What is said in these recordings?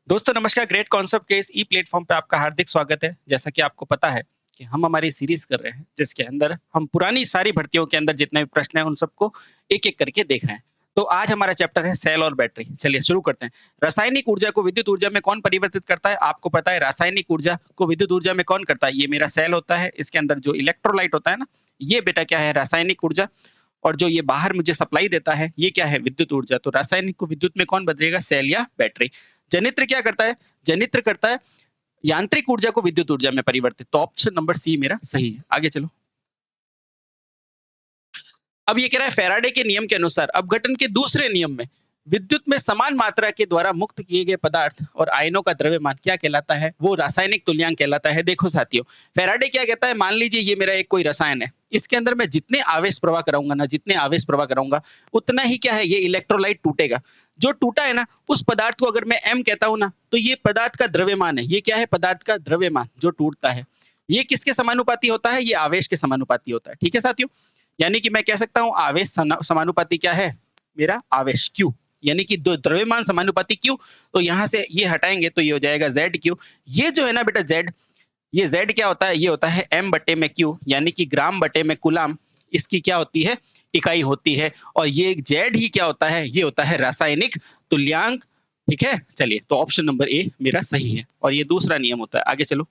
दोस्तों नमस्कार, great concept के इस ई प्लेटफ़ॉर्म पे आपका हार्दिक स्वागत है। जैसा कि आपको पता है कि हम हमारी सीरीज़ कर रहे हैं, जिसके अंदर हम पुरानी सारी भर्तियों के अंदर जितने भी प्रश्न हैं, उन सबको एक-एक करके देख रहे हैं। तो आज हमारा चैप्टर है सेल और बैटरी। चलिए शुरू करते हैं। रासायनिक ऊर्जा को विद्युत ऊर्जा में कौन परिवर्तित करता है? आपको पता है रासायनिक ऊर्जा को विद्युत ऊर्जा में कौन करता है? ये मेरा सेल होता है, इसके अंदर जो इलेक्ट्रोलाइट होता है ना, ये बेटा क्या है रासायनिक ऊर्जा और जो ये बाहर मुझे सप्लाई देता है, ये क्या है विद्युत ऊर्जा। तो रासायनिक को विद्युत में कौन बदलेगा? सेल या बैटरी। जनित्र क्या करता है? जनित्र करता है यांत्रिक ऊर्जा को विद्युत ऊर्जा में परिवर्तित। तो ऑप्शन नंबर सी मेरा सही है। आगे चलो। अब ये कह रहा है फैराडे के नियम के अनुसार अपघटन के दूसरे नियम में विद्युत में समान मात्रा के द्वारा मुक्त किए गए पदार्थ और आयनों का द्रव्यमान क्या कहलाता है? वो रासायनिक तुल्यांक कहलाता है। देखो साथियों, फैराडे क्या कहता है, मान लीजिए ये मेरा एक कोई रसायन है, इसके अंदर मैं जितने आवेश प्रवाह कराऊंगा ना, जितने आवेश प्रवाह कराऊंगा उतना ही क्या है ये इलेक्ट्रोलाइट टूटेगा। जो टूटा है ना, उस पदार्थ को अगर मैं एम कहता हूं ना, तो ये पदार्थ का द्रव्यमान है। ये क्या है? पदार्थ का द्रव्यमान जो टूटता है। ये किसके समानुपाती होता है? ये आवेश के समानुपाती होता है। ठीक है साथियों, यानी कि मैं कह सकता हूं आवेश समानुपाती क्या है? मेरा आवेश क्यू, यानी कि दो द्रव्यमान समानुपाती क्यू। तो यहां से ये हटाएंगे तो ये हो जाएगा जेड क्यू। ये जो है ना बेटा जेड, ये जेड क्या होता है? ये होता है एम बटे में क्यू, यानी कि ग्राम बटे में कुलाम। इसकी क्या होती है? इकाई होती है। और ये जेड ही क्या होता है? ये होता है रासायनिक तुल्यांक। ठीक है, चलिए तो ऑप्शन नंबर ए मेरा सही है और ये दूसरा नियम होता है। आगे चलो।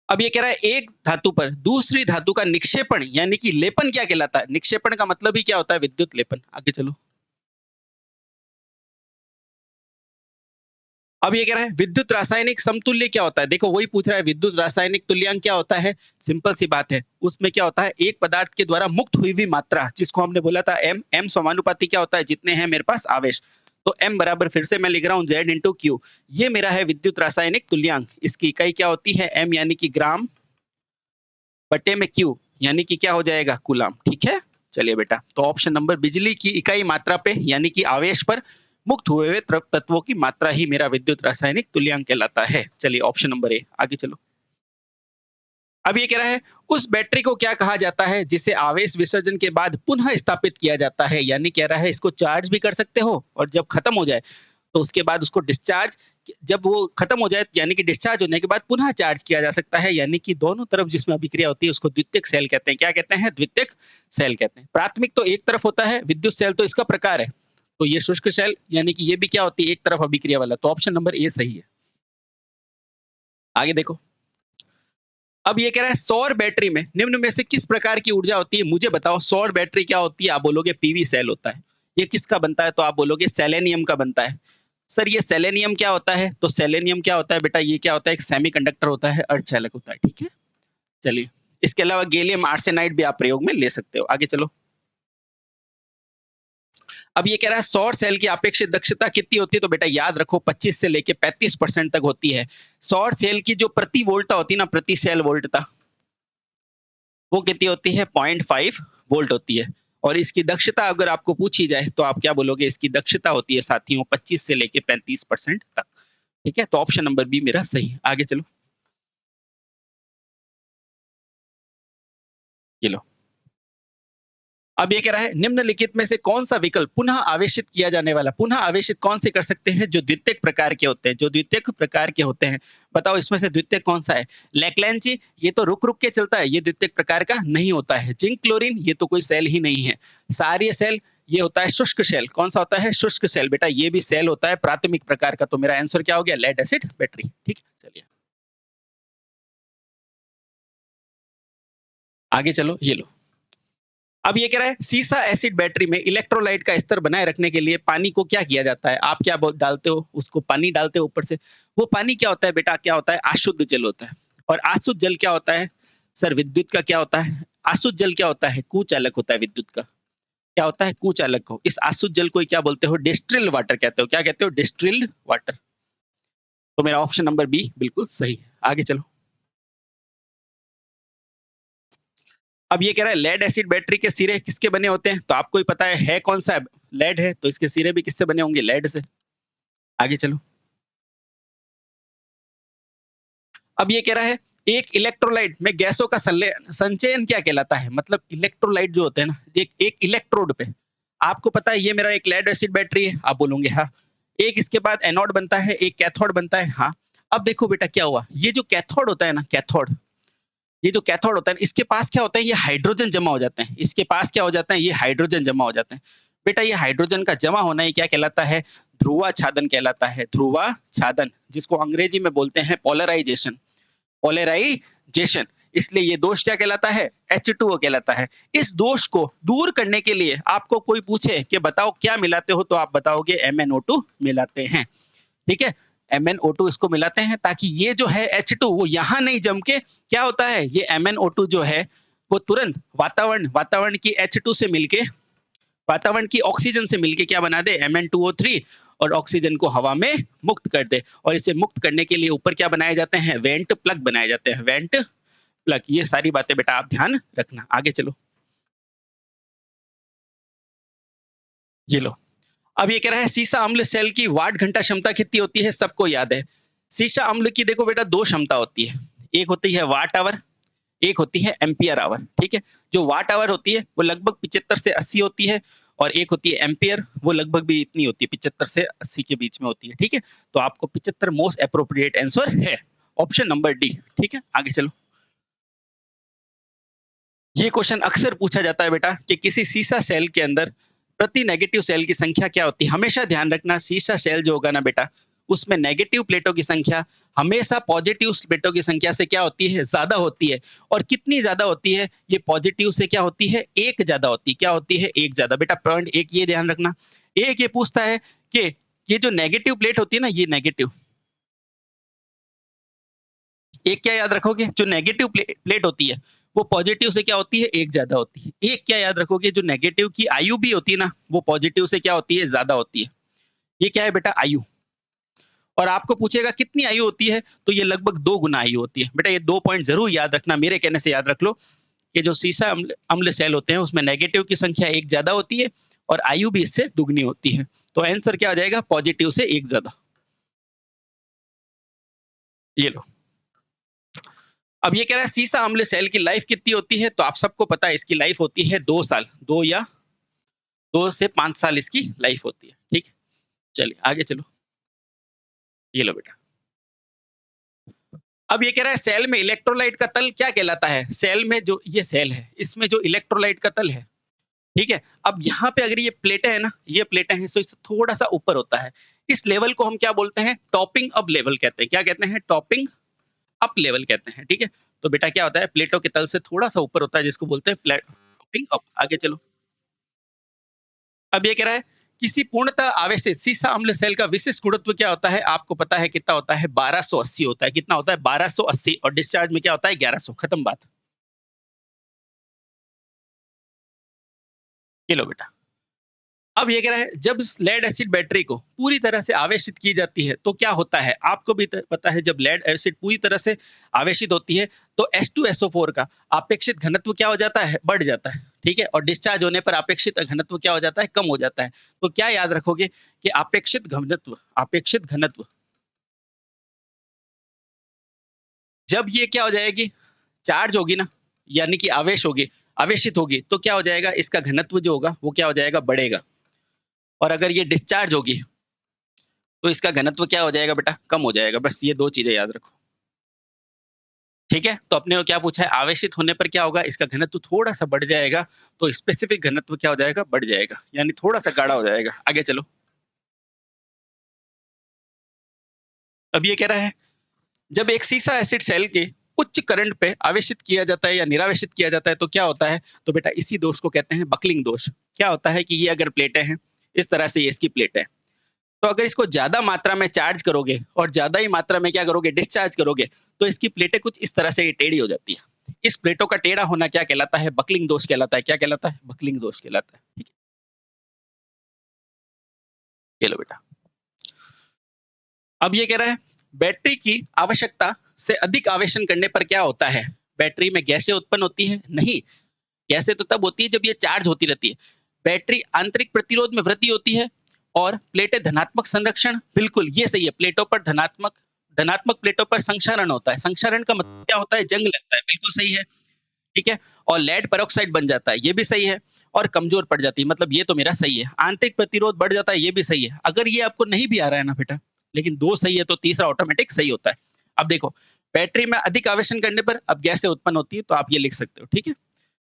अब ये कह रहा है एक धातु पर दूसरी धातु का निक्षेपण यानी कि लेपन क्या कहलाता है? निक्षेपण का मतलब ही क्या होता है? विद्युत लेपन। आगे चलो। अब ये कह रहा है विद्युत रासायनिक समतुल्य क्या होता है? देखो वही पूछ रहा है, विद्युत रासायनिक तुल्यांक क्या होता है? सिंपल सी बात है, उसमें क्या होता है? एक पदार्थ के द्वारा मुक्त हुई हुई मात्रा, जिसको हमने बोला था एम। एम समानुपाती क्या होता है? जितने हैं मेरे पास आवेश। तो एम बराबर फिर से मैं लिख रहा हूं जेड इंटू क्यू। ये मेरा है विद्युत रासायनिक तुल्यांक। इसकी इकाई क्या होती है? एम, यानी कि ग्राम बटे में क्यू, यानी कि क्या हो जाएगा? कूलाम। ठीक है, चलिए बेटा तो ऑप्शन नंबर बिजली की इकाई मात्रा पे यानी कि आवेश पर मुक्त हुए हुए तत्वों की मात्रा ही मेरा विद्युत रासायनिक तुल्यांक कहलाता है। चलिए ऑप्शन नंबर ए। आगे चलो। अब ये कह रहा है उस बैटरी को क्या कहा जाता है जिसे आवेश विसर्जन के बाद पुनः स्थापित किया जाता है? यानी कह रहा है इसको चार्ज भी कर सकते हो और जब खत्म हो जाए तो उसके बाद उसको डिस्चार्ज, जब वो खत्म हो जाए यानी कि डिस्चार्ज होने के बाद पुनः चार्ज किया जा सकता है। यानी कि दोनों तरफ जिसमें अभिक्रिया होती है उसको द्वितीयक सेल कहते हैं। क्या कहते हैं? द्वितीयक सेल कहते हैं। प्राथमिक तो एक तरफ होता है, विद्युत सेल तो इसका प्रकार है। तो ये शुष्क सेल यानी कि ये भी क्या होती है? एक तरफ अभिक्रिया वाला। तो ऑप्शन नंबर ए सही है। आगे देखो। अब ये कह रहा है सौर बैटरी में निम्न में से किस प्रकार की ऊर्जा होती है? मुझे बताओ सौर बैटरी क्या होती है? आप बोलोगे पीवी सेल होता है। ये किसका बनता है? तो आप बोलोगे सेलेनियम का बनता है। सर ये सेलेनियम क्या होता है? तो सेलेनियम क्या होता है बेटा? ये क्या होता है? एक सेमीकंडक्टर होता है, अर्धचालक होता है। ठीक है, चलिए। इसके अलावा गैलियम आर्सेनाइड भी आप प्रयोग में ले सकते हो। आगे चलो। अब ये कह रहा है सौर सेल की अपेक्षित दक्षता कितनी होती है? तो बेटा याद रखो 25 से लेके 35% तक होती है। सौर सेल की जो प्रति वोल्टता होती है ना, प्रति सेल वोल्टता, वो कितनी होती है? 0.5 वोल्ट होती है। और इसकी दक्षता अगर आपको पूछी जाए तो आप क्या बोलोगे? इसकी दक्षता होती है साथियों 25 से लेके 35% तक। ठीक है, तो ऑप्शन नंबर बी मेरा सही है। आगे चलो। ये लो। अब ये कह रहा है निम्नलिखित में से कौन सा विकल्प पुनः आवेशित किया जाने वाला, पुनः आवेशित कौन से कर सकते हैं? जो द्वितीयक प्रकार के होते हैं, जो द्वितीयक प्रकार के होते हैं। बताओ इसमें से द्वितीयक कौन सा है? लेक्लैंची, ये तो रुक रुक के चलता है, ये द्वितीयक प्रकार का नहीं होता है। जिंक क्लोरीन, ये तो कोई सेल ही नहीं है। सार्य सेल, ये होता है शुष्क सेल। कौन सा होता है? शुष्क सेल। बेटा ये भी सेल होता है प्राथमिक प्रकार का। तो मेरा आंसर क्या हो गया? Lead acid battery. ठीक है, चलिए आगे चलो। ये लो। अब ये कह रहा है सीसा एसिड बैटरी में इलेक्ट्रोलाइट का स्तर बनाए रखने के लिए पानी को क्या किया जाता है? आप क्या डालते हो? उसको पानी डालते हो ऊपर से। वो पानी क्या होता है बेटा? क्या होता है? अशुद्ध जल होता है। और अशुद्ध जल क्या होता है? सर विद्युत का क्या होता है? अशुद्ध जल क्या होता है? कुचालक होता है विद्युत का। क्या होता है? कुचालक को। इस अशुद्ध जल को क्या बोलते हो? डिस्टिल्ड वाटर कहते हो। क्या कहते हो? Distilled water. तो मेरा ऑप्शन नंबर बी बिल्कुल सही है। आगे चलो। अब ये कह रहा है लेड एसिड बैटरी के सिरे किसके बने होते हैं? तो आपको ही पता है कौन सा? लेड है, तो इसके सिरे भी किससे बने होंगे? लेड से। आगे चलो। अब ये कह रहा है एक इलेक्ट्रोलाइट में गैसों का संचयन क्या कहलाता है? मतलब इलेक्ट्रोलाइट जो होते हैं ना, एक एक इलेक्ट्रोड पे, आपको पता है ये मेरा एक लेड एसिड बैटरी है, आप बोलोगे हाँ। एक इसके बाद एनोड बनता है, एक कैथोड बनता है। हाँ, अब देखो बेटा क्या हुआ, ये जो कैथोड होता है ना, कैथोड, ये जो कैथोड होता है ना, इसके पास क्या होता है, ये हाइड्रोजन जमा हो जाते हैं। इसके पास क्या हो जाता है, ये हाइड्रोजन जमा हो जाते हैं। बेटा ये हाइड्रोजन का जमा होना ही क्या कहलाता है, ध्रुवाछादन कहलाता है। ध्रुवाछादन, जिसको अंग्रेजी में बोलते हैं पोलराइजेशन। पोलराइजेशन, इसलिए ये दोष क्या कहलाता है, H2O कहलाता है। इस दोष को दूर करने के लिए आपको कोई पूछे कि बताओ क्या मिलाते हो, तो आप बताओगे MnO2 मिलाते हैं। ठीक है, MnO2 इसको मिलाते हैं ताकि ये जो है H2 वो यहाँ नहीं जम के क्या होता है, ये MnO2 जो है वो तुरंत वातावरण की H2 से मिलके, वातावरण की ऑक्सीजन से मिलके क्या बना दे, Mn2O3, और ऑक्सीजन को हवा में मुक्त कर दे। और इसे मुक्त करने के लिए ऊपर क्या बनाए जाते हैं, वेंट प्लग बनाए जाते हैं, वेंट प्लग। ये सारी बातें बेटा आप ध्यान रखना। आगे चलो, ये लो। अब ये कह रहा है सीसा अम्ल सेल की वाट घंटा क्षमता कितनी होती है, सबको याद है। सीसा अम्ल की देखो बेटा दो क्षमता होती है, एक होती है वाट आवर, एक होती है एम्पियर आवर। ठीक है, जो वाट आवर होती है वो लगभग 75 से 80 होती है, और एक होती है एम्पियर, वो लगभग भी इतनी होती है, 75 से 80 के बीच में होती है। ठीक है, तो आपको 75 मोस्ट अप्रोप्रिएट आंसर है, ऑप्शन नंबर डी। ठीक है, आगे चलो। ये क्वेश्चन अक्सर पूछा जाता है बेटा कि किसी सीसा सेल के अंदर प्रति नेगेटिव सेल की संख्या क्या होती है। हमेशा ध्यान रखना, सीसा सेल जो होगा ना बेटा, उसमें नेगेटिव प्लेटों की संख्या हमेशा पॉजिटिव प्लेटों की संख्या से क्या होती है, ज्यादा होती है। और कितनी ज्यादा होती है, ये पॉजिटिव से क्या होती है, एक ज्यादा होती है। क्या होती है, एक ज्यादा। बेटा पॉइंट एक ये ध्यान रखना। एक ये पूछता है कि ये जो नेगेटिव प्लेट होती है ना, ये नेगेटिव, एक क्या याद रखोगे, जो नेगेटिव प्लेट होती है वो पॉजिटिव से क्या होती है, एक ज्यादा होती है। एक क्या याद रखोगे, जो नेगेटिव की आयु भी होती है ना, वो पॉजिटिव से क्या होती है, ज्यादा होती है। ये क्या है बेटा, आयु। और आपको पूछेगा कितनी आयु होती है, तो ये लगभग 2 गुना आयु होती है। बेटा ये 2 पॉइंट जरूर याद रखना, मेरे कहने से याद रख लो कि जो सीसा अम्ल अम्ल सेल होते हैं उसमें नेगेटिव की संख्या एक ज्यादा होती है, और आयु भी इससे दुगनी होती है। तो आंसर क्या हो जाएगा, पॉजिटिव से एक ज्यादा। ये लो। अब ये कह रहा है सीसा अम्ल सेल की लाइफ कितनी होती है, तो आप सबको पता है इसकी लाइफ होती है 2 साल, 2 से 5 साल इसकी लाइफ होती है। ठीक है, चलिए आगे चलो। ये लो बेटा। अब ये कह रहा है सेल में इलेक्ट्रोलाइट का तल क्या कहलाता है। सेल में जो ये सेल है, इसमें जो इलेक्ट्रोलाइट का तल है, ठीक है, अब यहाँ पे अगर ये प्लेटें हैं ना, ये प्लेटें हैं, तो इससे थोड़ा सा ऊपर होता है। इस लेवल को हम क्या बोलते हैं, टॉपिंग अप लेवल कहते हैं। क्या कहते हैं, टॉपिंग अप लेवल कहते हैं। ठीक है, तो बेटा क्या होता है, प्लेटों के तल से थोड़ा सा ऊपर होता है, जिसको बोलते हैं टॉपिंग अप। आगे चलो। अब ये कह रहा है किसी पूर्णतः आवेशित सीसा अम्ल सेल का विशिष्ट गुणत्व क्या होता है, आपको पता है कितना होता है, 1280 होता है। कितना होता है, 1280, और डिस्चार्ज में क्या होता है, 1100। खत्म बात। ये लो बेटा। अब ये कह रहा है जब लेड एसिड बैटरी को पूरी तरह से आवेशित की जाती है तो क्या होता है, आपको भी पता है, जब लेड एसिड पूरी तरह से आवेशित होती है तो H2SO4 का अपेक्षित घनत्व क्या हो जाता है, बढ़ जाता है। ठीक है, और डिस्चार्ज होने पर अपेक्षित घनत्व क्या हो जाता है, कम हो जाता है। तो क्या याद रखोगे कि अपेक्षित घनत्व जब ये क्या हो जाएगी, चार्ज होगी ना, यानी कि आवेश होगी, आवेशित होगी, तो क्या हो जाएगा, इसका घनत्व जो होगा वो क्या हो जाएगा, बढ़ेगा। और अगर ये डिस्चार्ज होगी तो इसका घनत्व क्या हो जाएगा बेटा, कम हो जाएगा। बस ये 2 चीजें याद रखो। ठीक है, तो अपने को क्या पूछा है, आवेशित होने पर क्या होगा, इसका घनत्व थोड़ा सा बढ़ जाएगा, तो स्पेसिफिक घनत्व क्या हो जाएगा, बढ़ जाएगा, यानी थोड़ा सा गाढ़ा हो जाएगा। आगे चलो। अब ये कह रहा है जब एक सीसा एसिड सेल के उच्च करंट पे आवेशित किया जाता है या निरावेशित किया जाता है तो क्या होता है, तो बेटा इसी दोष को कहते हैं बकलिंग दोष। क्या होता है कि ये अगर प्लेटें हैं, इस तरह से ये इसकी प्लेट है, तो अगर इसको ज्यादा मात्रा में चार्ज करोगे और ज्यादा ही मात्रा में क्या करोगे, डिस्चार्ज करोगे, तो इसकी प्लेटें कुछ इस तरह से ये टेढ़ी हो जाती है। इस प्लेटों का टेढ़ा होना क्या कहलाता है, बकलिंग दोष कहलाता है। क्या कहलाता है, बकलिंग दोष कहलाता है। ठीक है, ये लो बेटा। अब ये कह रहा है बैटरी की आवश्यकता से अधिक आवेशन करने पर क्या होता है, बैटरी में गैसें उत्पन्न होती है, नहीं। गैसें तो तब होती है जब ये चार्ज होती रहती है। बैटरी आंतरिक प्रतिरोध में वृद्धि होती है, और प्लेटें धनात्मक संरक्षण, बिल्कुल ये सही है, प्लेटों पर धनात्मक धनात्मक प्लेटों पर संक्षारण होता है। संक्षारण का मतलब क्या होता है, जंग लगता है, बिल्कुल सही है। ठीक है, और लेड पेरोक्साइड बन जाता है, ये भी सही है। और कमजोर पड़ जाती है, मतलब ये तो मेरा सही है। आंतरिक प्रतिरोध बढ़ जाता है, ये भी सही है। अगर ये आपको नहीं भी आ रहा है ना बेटा, लेकिन दो सही है तो तीसरा ऑटोमेटिक सही होता है। अब देखो, बैटरी में अधिक आवेशन करने पर अब गैसें उत्पन्न होती है, तो आप ये लिख सकते हो, ठीक है।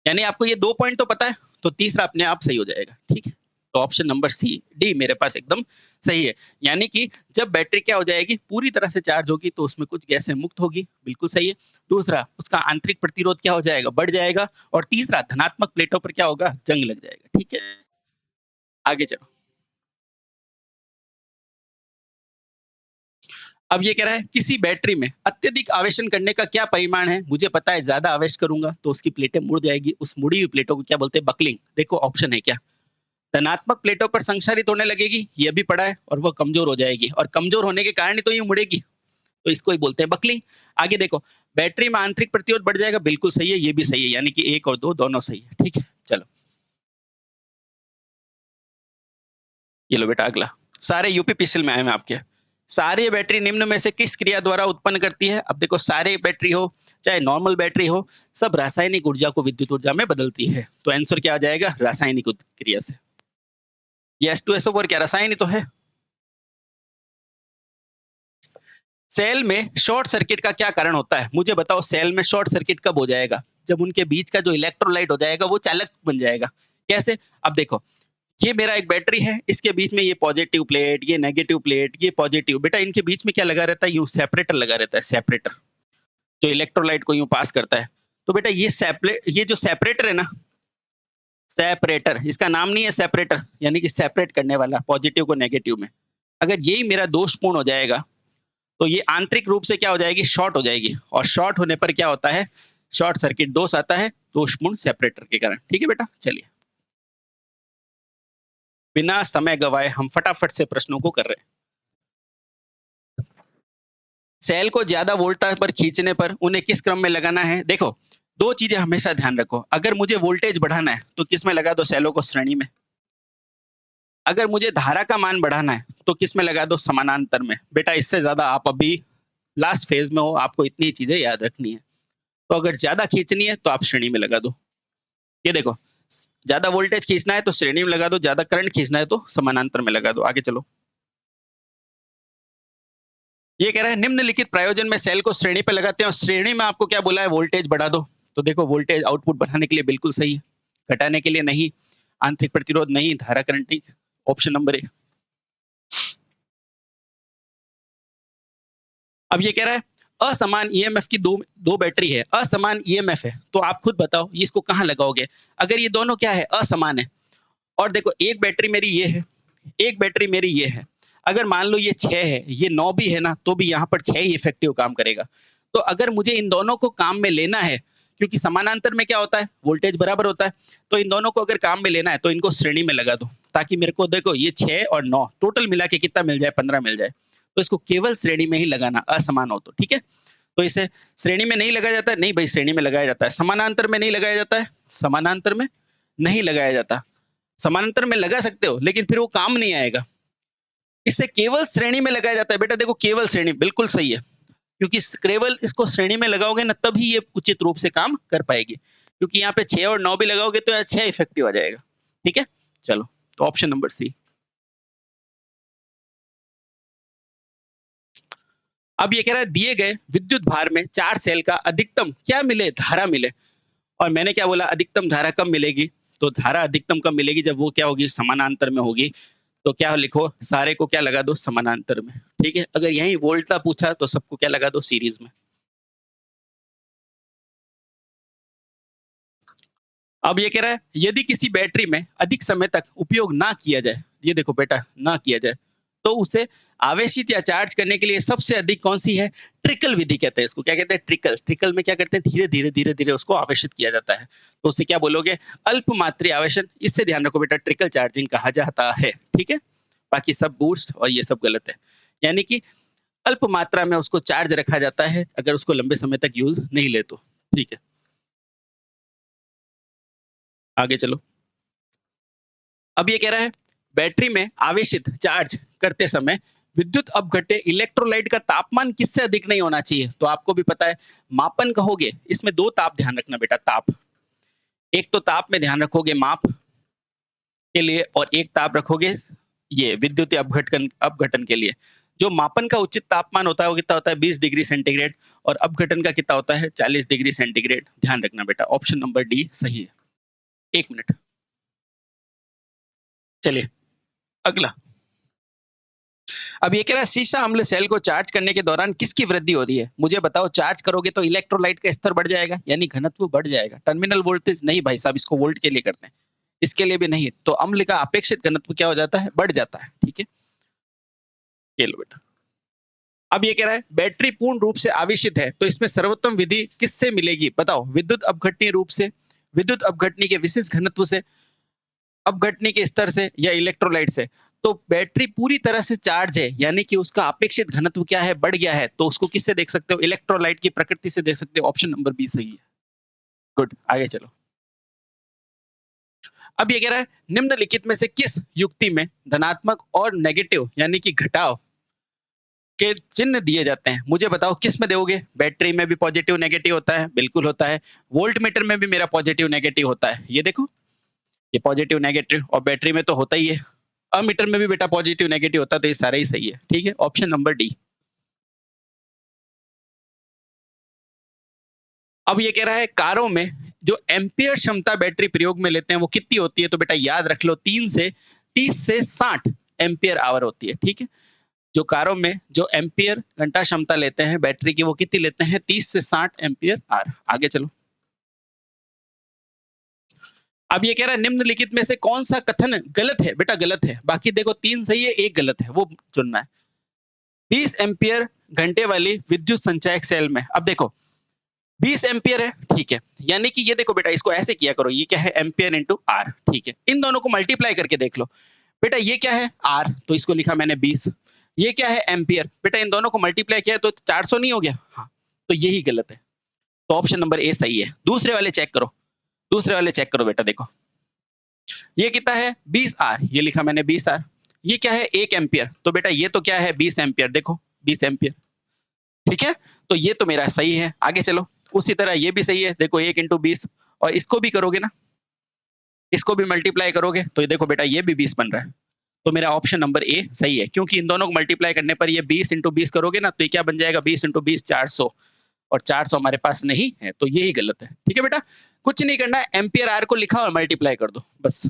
यानी आपको ये 2 पॉइंट तो पता है, तो तीसरा अपने आप सही हो जाएगा, ठीक है। तो ऑप्शन नंबर सी डी मेरे पास एकदम सही है। यानी कि जब बैटरी क्या हो जाएगी, पूरी तरह से चार्ज होगी, तो उसमें कुछ गैसें मुक्त होगी, बिल्कुल सही है। दूसरा, उसका आंतरिक प्रतिरोध क्या हो जाएगा, बढ़ जाएगा। और तीसरा, धनात्मक प्लेटों पर क्या होगा, जंग लग जाएगा, ठीक है। आगे चलो। अब ये कह रहा है, किसी बैटरी में अत्यधिक आवेशन करने का क्या परिमाण है। मुझे पता है, ज्यादा आवेश करूंगा तो उसकी प्लेटें मुड़ जाएगी। उस मुड़ी हुई प्लेटों को क्या बोलते हैं, बकलिंग। देखो ऑप्शन है क्या, धनात्मक प्लेटों पर संक्षारित होने लगेगी, ये भी पड़ा है, और वो कमजोर हो जाएगी, और कमजोर होने के कारण ही तो ये मुड़ेगी, तो इसको ही बोलते हैं बकलिंग। आगे देखो, बैटरी में आंतरिक प्रतिरोध बढ़ जाएगा, बिल्कुल सही है, ये भी सही है, यानी कि एक और दो दोनों सही है, ठीक है। चलो, ये लो बेटा अगला। सारे यूपी पीसीएल में आए हैं आपके। सारे बैटरी निम्न में से किस क्रिया द्वारा उत्पन्न करती है। अब देखो, सारे बैटरी हो चाहे नॉर्मल बैटरी हो, सब रासायनिक ऊर्जा को विद्युत ऊर्जा में बदलती है। तो आंसर क्या आ जाएगा, रासायनिक क्रिया से। ये H2SO4 क्या रसायन ही तो है। सेल में शॉर्ट सर्किट का क्या कारण होता है, मुझे बताओ। सेल में शॉर्ट सर्किट कब हो जाएगा, जब उनके बीच का जो इलेक्ट्रोलाइट हो जाएगा वो चालक बन जाएगा। कैसे, अब देखो, ये मेरा एक बैटरी है, इसके बीच में ये पॉजिटिव प्लेट, ये नेगेटिव प्लेट, ये पॉजिटिव। बेटा इनके बीच में क्या लगा रहता है, यूं सेपरेटर लगा रहता है, सेपरेटर, जो इलेक्ट्रोलाइट को यूं पास करता है। तो बेटा ये जो सेपरेटर है ना, सेपरेटर, इसका नाम नहीं है सेपरेटर, यानी कि सेपरेट करने वाला पॉजिटिव को नेगेटिव में। अगर यही मेरा दोषपूर्ण हो जाएगा, तो ये आंतरिक रूप से क्या हो जाएगी, शॉर्ट हो जाएगी। और शॉर्ट होने पर क्या होता है, शॉर्ट सर्किट दोष आता है, दोषपूर्ण सेपरेटर के कारण, ठीक है बेटा। चलिए, बिना समय गवाए हम फटाफट से प्रश्नों को कर रहे हैं। सेल को ज्यादा वोल्टेज पर खींचने पर उन्हें किस क्रम में लगाना है। देखो, दो चीजें हमेशा ध्यान रखो। अगर मुझे वोल्टेज बढ़ाना है तो किस में लगा दो, सेलों को श्रेणी में। अगर मुझे धारा का मान बढ़ाना है तो किस में लगा दो, समानांतर में। बेटा इससे ज्यादा आप अभी लास्ट फेज में हो, आपको इतनी चीजें याद रखनी है। तो अगर ज्यादा खींचनी है तो आप श्रेणी में लगा दो। ये देखो, ज्यादा वोल्टेज खींचना है तो श्रेणी में लगा दो, ज्यादा करंट खींचना है तो समानांतर में लगा दो। आगे चलो। ये कह रहा है, निम्नलिखित प्रयोजन में सेल को श्रेणी पे लगाते हैं, और श्रेणी में आपको क्या बोला है, वोल्टेज बढ़ा दो। तो देखो, वोल्टेज आउटपुट बढ़ाने के लिए बिल्कुल सही है, घटाने के लिए नहीं। आंतरिक प्रतिरोध नहीं, धारा करंट नहीं। Option number A. अब ये कह रहा है, असमान ईएमएफ की दो दो बैटरी है, असमान ईएमएफ है, तो आप खुद बताओ ये इसको कहां लगाओगे। अगर ये दोनों क्या है, असमान है, और देखो एक बैटरी मेरी ये है, एक बैटरी मेरी ये है। अगर मान लो ये 6 है, ये 9 भी है ना, तो भी यहाँ पर 6 ही इफेक्टिव काम करेगा। तो अगर मुझे इन दोनों को काम में लेना है, क्योंकि समानांतर में क्या होता है, वोल्टेज बराबर होता है, तो इन दोनों को अगर काम में लेना है तो इनको श्रेणी में लगा दो, ताकि मेरे को देखो ये 6 और 9 टोटल मिला के कितना मिल जाए, 15 मिल जाए। तो इसको केवल श्रेणी में ही लगाना, असमान हो तो, ठीक है। तो इसे श्रेणी में नहीं लगाया जाता है, नहीं भाई श्रेणी में लगाया जाता है। समानांतर में नहीं लगाया जाता है, समानांतर में नहीं लगाया जाता। समानांतर में लगा सकते हो, लेकिन फिर वो काम नहीं आएगा। इससे केवल श्रेणी में लगाया जाता है। बेटा देखो, केवल श्रेणी बिल्कुल सही है, क्योंकि केवल इसको श्रेणी में लगाओगे ना, तभी ये उचित रूप से काम कर पाएगी। क्योंकि यहाँ पे 6 और 9 भी लगाओगे तो 6 इफेक्टिव आ जाएगा, ठीक है। चलो, तो ऑप्शन नंबर सी। अब ये कह रहा है, दिए गए विद्युत भार में 4 सेल का अधिकतम क्या मिले, धारा मिले। और मैंने क्या बोला, अधिकतम धारा कब मिलेगी। तो धारा अधिकतम कब मिलेगी, जब वो क्या होगी, समानांतर में होगी। तो क्या लिखो, सारे को क्या लगा दो, समानांतर में, ठीक है। अगर यही वोल्ट का पूछा तो सबको क्या लगा दो, सीरीज में। अब ये कह रहा है, यदि किसी बैटरी में अधिक समय तक उपयोग ना किया जाए, ये देखो बेटा, ना किया जाए, तो उसे आवेशित या चार्ज करने के लिए सबसे अधिक कौन सी है, ट्रिकल विधि कहते हैं इसको। क्या कहते हैं, ट्रिकल। ट्रिकल में क्या करते हैं, धीरे धीरे धीरे धीरे उसको आवेशित किया जाता है। तो उसे क्या बोलोगे, अल्प मात्रीय आवेशन। इससे ध्यान रखो बेटा, ट्रिकल चार्जिंग कहा जाता है, ठीक है। बाकी सब बूस्ट और ये सब गलत है। यानी कि अल्प मात्रा में उसको चार्ज रखा जाता है, अगर उसको लंबे समय तक यूज नहीं ले तो, ठीक है। आगे चलो। अब ये कह रहा है, बैटरी में आवेशित चार्ज करते समय विद्युत अपघट्य इलेक्ट्रोलाइट का तापमान किससे अधिक नहीं होना चाहिए। तो आपको भी पता है, मापन कहोगे, इसमें दो ताप ध्यान रखना बेटा, ताप। एक तो ताप में ध्यान रखोगे माप, के लिए और एक ताप रखोगे ये विद्युतीय अपघटन अपघटन के लिए। जो मापन का उचित तापमान होता है वो कितना होता है 20 डिग्री सेंटीग्रेड और अपघटन का कितना होता है 40 डिग्री सेंटीग्रेड। ध्यान रखना बेटा, ऑप्शन नंबर डी सही है। 1 मिनट, चलिए अगला। अब ये कह रहा है सीसा अम्ल सेल को चार्ज करने के दौरान किसकी वृद्धि हो रही है? मुझे बताओ, चार्ज करोगे तो इलेक्ट्रोलाइट का स्तर बढ़ जाएगा यानी घनत्व बढ़ जाएगा। टर्मिनल वोल्टेज नहीं भाई साहब, इसको वोल्ट के लिए करते हैं, इसके लिए भी नहीं। तो अम्ल का अपेक्षित घनत्व क्या हो जाता है? बढ़ जाता है। ठीक है, ये लो बेटा। अब ये कह रहा है बैटरी पूर्ण रूप से आवेशित है तो इसमें सर्वोत्तम विधि किससे मिलेगी? बताओ, विद्युत अपघटनीय रूप से, विद्युत अपघटनी के विशेष घनत्व से, अपघटनी के स्तर से या इलेक्ट्रोलाइट से। तो बैटरी पूरी तरह से चार्ज है यानी कि उसका अपेक्षित घनत्व क्या है? बढ़ गया है। तो उसको किससे देख सकते हो? इलेक्ट्रोलाइट की प्रकृति से देख सकते हो। ऑप्शन नंबर बी सही है। गुड, आगे चलो। अब ये कह रहा है निम्नलिखित में से किस युक्ति में धनात्मक और नेगेटिव यानी कि घटाव के चिन्ह दिए जाते हैं? मुझे बताओ किस में दोगे? बैटरी में भी पॉजिटिव नेगेटिव होता है, बिल्कुल होता है। वोल्ट मीटर में भी मेरा पॉजिटिव नेगेटिव होता है, ये देखो, ये पॉजिटिव नेगेटिव, और बैटरी में तो होता ही है। अमीटर में भी बेटा पॉजिटिव नेगेटिव होता है, तो ये सारा ही सही है। ठीक है, ऑप्शन नंबर डी। अब ये कह रहा है कारों में जो एम्पियर क्षमता बैटरी प्रयोग में लेते हैं वो कितनी होती है? तो बेटा याद रख लो 3 से 30 से 60 एम्पियर आवर होती है। ठीक है, जो कारों में जो एम्पियर घंटा क्षमता लेते हैं बैटरी की वो कितनी लेते हैं? 30 से 60 एम्पियर आवर। आगे चलो। अब ये कह रहा है निम्नलिखित में से कौन सा कथन गलत है? बेटा गलत है, बाकी देखो 3 सही है, 1 गलत है, वो चुनना है। 20 एम्पियर घंटे वाली विद्युत संचायक सेल में, अब देखो 20 एम्पियर है, ठीक है, यानी कि ये देखो बेटा, इसको ऐसे किया करो, ये क्या है? Ampere into R. ठीक है, इन दोनों को मल्टीप्लाई करके देख लो। बेटा ये क्या है? आर, तो इसको लिखा मैंने 20। ये क्या है? एम्पियर। बेटा इन दोनों को मल्टीप्लाई किया तो 400 नहीं हो गया? हाँ, तो यही गलत है। तो ऑप्शन नंबर ए सही है। दूसरे वाले चेक करो, दूसरे वाले चेक करो बेटा, देखो ये कितना है? 20 आर, ये लिखा मैंने 20 आर। ये क्या है? 1 एम्पियर, तो बेटा ये तो क्या है? 20 एम्पियर, देखो 20 एम्पियर। ठीक है, तो ये तो मेरा सही है। आगे चलो, उसी तरह ये भी सही है, देखो 1 इंटू 20, और इसको भी करोगे ना, इसको भी मल्टीप्लाई करोगे तो ये देखो बेटा ये भी 20 बन रहा है। तो मेरा ऑप्शन नंबर ए सही है, क्योंकि इन दोनों को मल्टीप्लाई करने पर ये 20 इंटू 20 करोगे ना तो ये क्या बन जाएगा? 20 इंटू 20 400, और 400 हमारे पास नहीं है, तो यही गलत है। ठीक है बेटा, कुछ नहीं करना है, एम्पियर आर को लिखा और मल्टीप्लाई कर दो बस।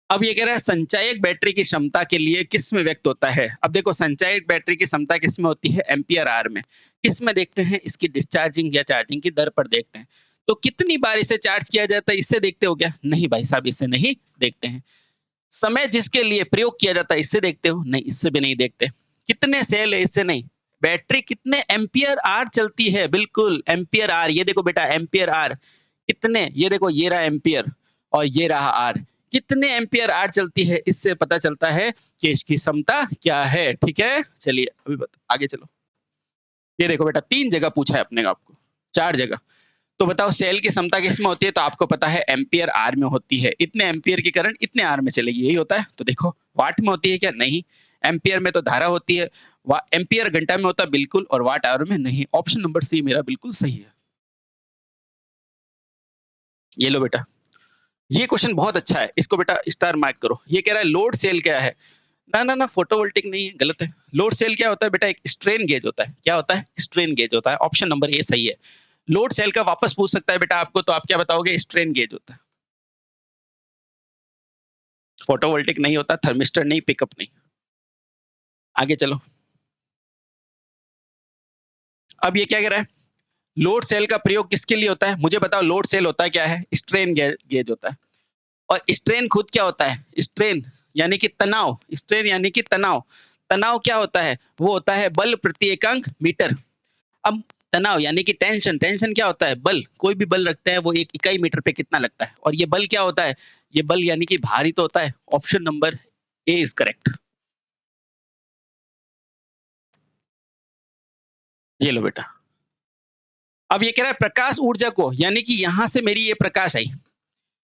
अब ये कह रहा है संचायक बैटरी की क्षमता के लिए किस में व्यक्त होता है? अब देखो संचायक बैटरी की क्षमता किस में होती है? एम्पियर आर में। किस में देखते हैं? इसकी डिस्चार्जिंग या चार्जिंग की दर पर देखते हैं। तो कितनी बार इसे चार्ज किया जाता है इससे देखते हो क्या? नहीं भाई साहब, इससे नहीं देखते हैं। समय जिसके लिए प्रयोग किया जाता है इससे देखते हो? नहीं, इससे भी नहीं देखते। कितने सेल है? इससे नहीं। बैटरी कितने एम्पियर आर चलती है? बिल्कुल एम्पियर आर, ये देखो बेटा एम्पियर आर कितने, ये देखो ये रहा एम्पियर और ये रहा आर, कितने एम्पियर आर चलती है, इससे पता चलता है कि इसकी क्षमता क्या है। ठीक है, चलिए अभी आगे चलो। ये देखो बेटा 3 जगह पूछा है अपने आपको, 4 जगह। तो बताओ सेल की क्षमता किसमें होती है? तो आपको पता है एम्पियर आर में होती है। इतने एम्पियर की करंट इतने आर में चलेगी, यही होता है। तो देखो वाट में होती है क्या? नहीं। एम्पियर में तो धारा होती है, एम्पियर घंटा में होता है बिल्कुल, और वाट आवर में नहीं। ऑप्शन नंबर सी मेरा बिल्कुल सही है। ये लो बेटा, ये क्वेश्चन बहुत अच्छा है, इसको बेटा स्टार मार्क करो। ये कह रहा है लोड सेल क्या है? ना ना ना, फोटोवोल्टिक नहीं है, गलत है। लोड सेल क्या होता है बेटा? एक स्ट्रेन गेज होता है। क्या होता है? स्ट्रेन गेज होता है। ऑप्शन नंबर ए सही है। लोड सेल का वापस पूछ सकता है बेटा आपको, तो आप क्या बताओगे? स्ट्रेन गेज होता है। फोटोवोल्टिक नहीं होता, थर्मिस्टर नहीं, पिकअप नहीं। आगे चलो। अब ये क्या कह रहा है? लोड सेल का प्रयोग किसके लिए होता है? मुझे बताओ लोड सेल होता है क्या है? स्ट्रेन गेज होता है। और स्ट्रेन खुद क्या होता है? स्ट्रेन यानी कि तनाव, स्ट्रेन यानी कि तनाव। तनाव क्या होता है? वो होता है बल प्रति एकांक मीटर। अब तनाव यानी कि टेंशन, टेंशन क्या होता है? बल, कोई भी बल रखते हैं वो एक इकाई मीटर पे कितना लगता है, और ये बल क्या होता है? ये बल यानी कि भार ही तो होता है। Option number A is correct. ये लो बेटा। अब ये कह रहा है प्रकाश ऊर्जा को, यानी कि यहां से मेरी ये प्रकाश आई,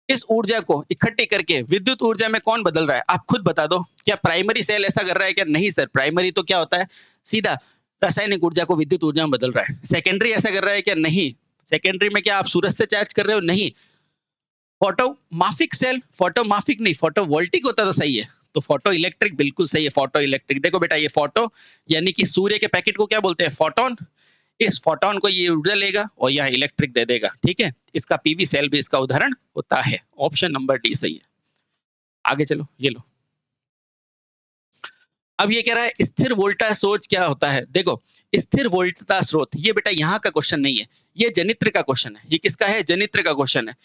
इस ऊर्जा को इकट्ठी करके विद्युत ऊर्जा में कौन बदल रहा है? आप खुद बता दो। क्या प्राइमरी सेल ऐसा कर रहा है क्या? नहीं सर, प्राइमरी तो क्या होता है? सीधा रासायनिक ऊर्जा को विद्युत ऊर्जा में बदल रहा है। सेकेंडरी ऐसा कर रहा है क्या? नहीं। सेकेंडरी में क्या आप सूरज से चार्ज कर रहे हो? नहीं। फोटोमाफिक सेल, फोटोमाफिक नहीं, फोटोवोल्टिक होता तो सही है। तो फोटो इलेक्ट्रिक बिल्कुल सही है, फोटो इलेक्ट्रिक। देखो बेटा, ये फोटो यानी कि सूर्य के पैकेट को क्या बोलते हैं? फोटोन। इस फोटोन को ये ऊर्जा लेगा और यहाँ इलेक्ट्रिक दे देगा, ठीक है। इसका पीवी सेल भी इसका उदाहरण होता है। ऑप्शन नंबर डी सही है। आगे चलो, ये लो। अब ये कह रहा है स्थिर वोल्टा सोर्स क्या होता है? देखो, स्थिर वोल्टता स्रोत, ये बेटा यहाँ का क्वेश्चन नहीं है, ये जनित्र का क्वेश्चन है। ये किसका है? जनित्र का क्वेश्चन है।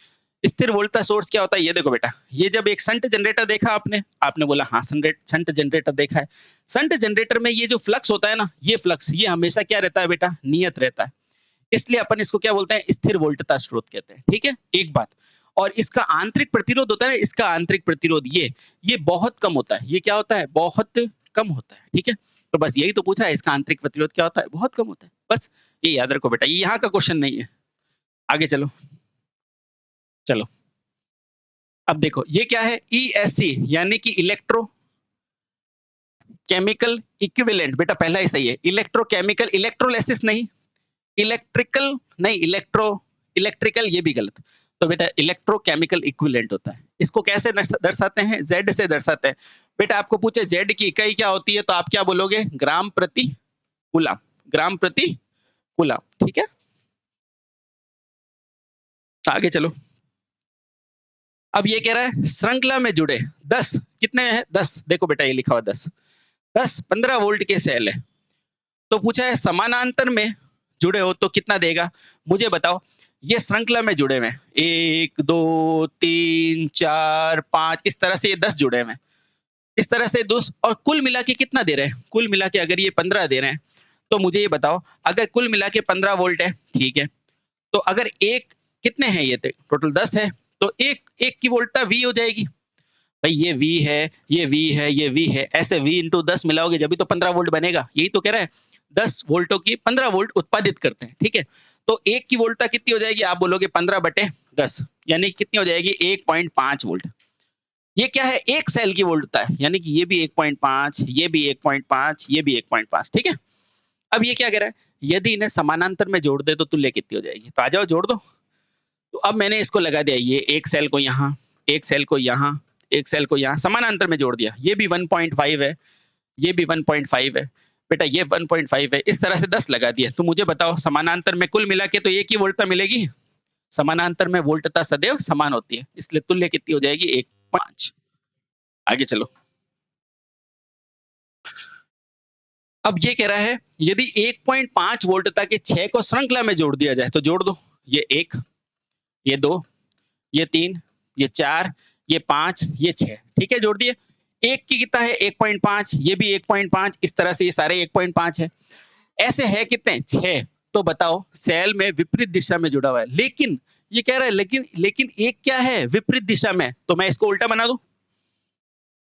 स्थिर वोल्टता सोर्स क्या होता है? ये देखो बेटा, ये जब एक शंट जनरेटर देखा आपने, आपने बोला हाँ शंट जनरेटर देखा है। शंट जनरेटर में ये जो फ्लक्स होता है ना, ये फ्लक्स ये हमेशा क्या रहता है बेटा? नियत रहता है। इसलिए अपन इसको क्या बोलते हैं? स्थिर वोल्टता स्रोत कहते हैं, ठीक है। एक बात, और इसका आंतरिक प्रतिरोध होता है ना, इसका आंतरिक प्रतिरोध ये बहुत कम होता है। ये क्या होता है? बहुत कम होता है, ठीक है। तो बस यही तो पूछा है, इसका आंतरिक प्रतिरोध क्या होता है? बहुत कम होता है। बस ये याद रखो बेटा, ये यहाँ का क्वेश्चन नहीं है। आगे चलो, चलो। अब देखो ये क्या है? ESC यानी कि इलेक्ट्रो केमिकल इक्विवेलेंट। बेटा पहला ही सही है, इलेक्ट्रोकेमिकल, इलेक्ट्रोलाइसिस नहीं, इलेक्ट्रिकल नहीं, इलेक्ट्रिकल ये भी गलत। तो बेटा इलेक्ट्रोकेमिकल इक्विवेलेंट होता है। इसको कैसे दर्शाते हैं? Z से दर्शाते हैं। बेटा आपको पूछे Z की इकाई क्या होती है, तो आप क्या बोलोगे? ग्राम प्रति कूलम, ग्राम प्रति कूलम, ठीक है। आगे चलो। अब ये कह रहा है श्रृंखला में जुड़े 10, कितने हैं? 10। देखो बेटा ये लिखा हुआ 10, 15 वोल्ट के सेल है। तो पूछा है समानांतर में जुड़े हो तो कितना देगा? मुझे बताओ। ये श्रृंखला में जुड़े हुए हैं, 1 2 3 4 5, इस तरह से ये 10 जुड़े हुए हैं, इस तरह से 2, और कुल मिला के कितना दे रहे हैं? कुल मिला के अगर ये 15 दे रहे हैं, तो मुझे ये बताओ, अगर कुल मिला के 15 वोल्ट है, ठीक है, तो अगर एक कितने हैं? ये टोटल 10 है, तो एक की वोल्टता V हो जाएगी। भाई ये V है, ये V है, ये V है, ऐसे V इंटू 10 मिलाओगे जब भी तो 15 वोल्ट बनेगा। यही तो कह रहा है, 10 वोल्टों की 15 वोल्ट उत्पादित करते हैं, ठीक है। तो एक की वोल्टता कितनी हो जाएगी? आप बोलोगे 15/10, यानी कितनी हो जाएगी? 1.5 वोल्ट। ये क्या है? एक सेल की वोल्टता है, यानी कि ये भी 1.5, ये भी 1.5, ये भी 1.5, ठीक है। अब ये क्या कह रहा है? यदि इन्हें समानांतर में जोड़ दे तो तुल्य कितनी हो जाएगी? तो आ जाओ जोड़ दो। तो अब मैंने इसको लगा दिया, ये एक सेल को यहाँ, एक सेल को यहाँ, एक सेल को यहाँ, समानांतर में जोड़ दिया। ये भी 1.5 है, ये भी 1.5 है, बेटा ये 1.5 है, इस तरह से 10 लगा दिया। तो मुझे बताओ समानांतर में कुल मिला के तो एक ही वोल्टता मिलेगी। समानांतर में वोल्टता सदैव समान होती है, इसलिए तुल्य कितनी हो जाएगी? 1.5। आगे चलो। अब ये कह रहा है यदि 1.5 वोल्टता के 6 को श्रृंखला में जोड़ दिया जाए तो जोड़ दो। ये 1, ये 2, ये 3, ये 4, ये 5, ये 6, ठीक है, जोड़ दिए। एक की कितना है? 1.5, ये भी 1.5, इस तरह से ये सारे 1.5 है। ऐसे है कितने? 6। तो बताओ सेल में विपरीत दिशा में जुड़ा हुआ है, लेकिन ये कह रहा है लेकिन एक क्या है? विपरीत दिशा में। तो मैं इसको उल्टा बना दूं।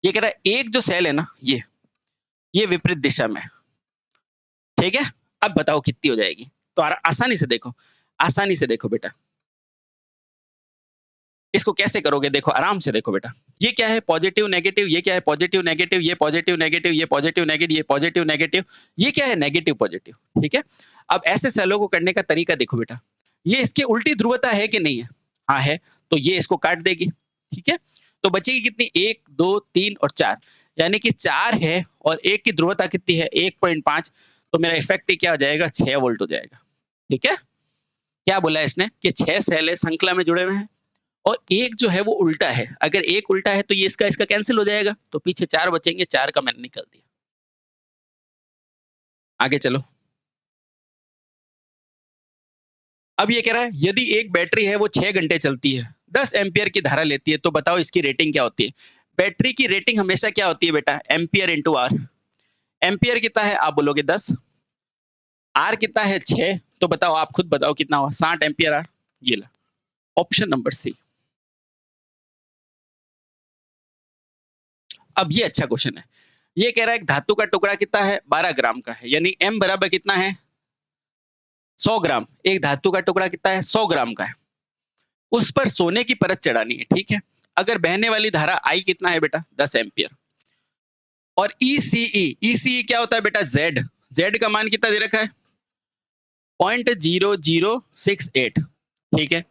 ये कह रहा है एक जो सेल है ना, ये विपरीत दिशा में, ठीक है। अब बताओ कितनी हो जाएगी? तो आसानी से देखो, आसानी से देखो बेटा, इसको कैसे करोगे? देखो आराम से देखो बेटा, ये क्या है? पॉजिटिव नेगेटिव, ये क्या है? पॉजिटिव नेगेटिव, ये पॉजिटिव नेगेटिव, ये पॉजिटिव नेगेटिव, ये पॉजिटिव नेगेटिव, ये क्या है? नेगेटिव पॉजिटिव, ठीक है। अब ऐसे सेलों को करने का तरीका देखो बेटा, ये इसकी उल्टी ध्रुवता है कि नहीं है? हाँ है, तो ये इसको काट देगी, ठीक है। तो बचेगी कितनी? 1 2 3 और 4, यानी कि 4 है और एक की ध्रुवता कितनी है? 1.5। तो मेरा इफेक्टिव क्या हो जाएगा? 6 वोल्ट हो जाएगा, ठीक है। क्या बोला है इसने? कि 6 सेल है, श्रृंखला में जुड़े हुए हैं और एक जो है वो उल्टा है। अगर एक उल्टा है तो ये इसका कैंसिल हो जाएगा, तो पीछे 4 बचेंगे, 4 का मैंने निकाल दिया। आगे चलो। अब ये कह रहा है यदि एक बैटरी है वो 6 घंटे चलती है, 10 एम्पियर की धारा लेती है, तो बताओ इसकी रेटिंग क्या होती है? बैटरी की रेटिंग हमेशा क्या होती है बेटा? Ampere into are. एम्पियर कितना है? आप बोलोगे 10, आर कितना है? 6। तो बताओ, आप खुद बताओ कितना हुआ? 60 एम्पियर आर। ये ला, ऑप्शन नंबर सी। अब ये अच्छा क्वेश्चन है। ये कह रहा है एक धातु का टुकड़ा कितना है? 12 ग्राम का है, यानी m बराबर कितना है? 100 ग्राम। एक धातु का टुकड़ा कितना है? 100 ग्राम का है। उस पर सोने की परत चढ़ानी है, ठीक है। अगर बहने वाली धारा I कितना है बेटा? 10 एम्पियर। और ECE क्या होता है बेटा? Z का मान कितना दे रखा है? 0.0068, ठीक है।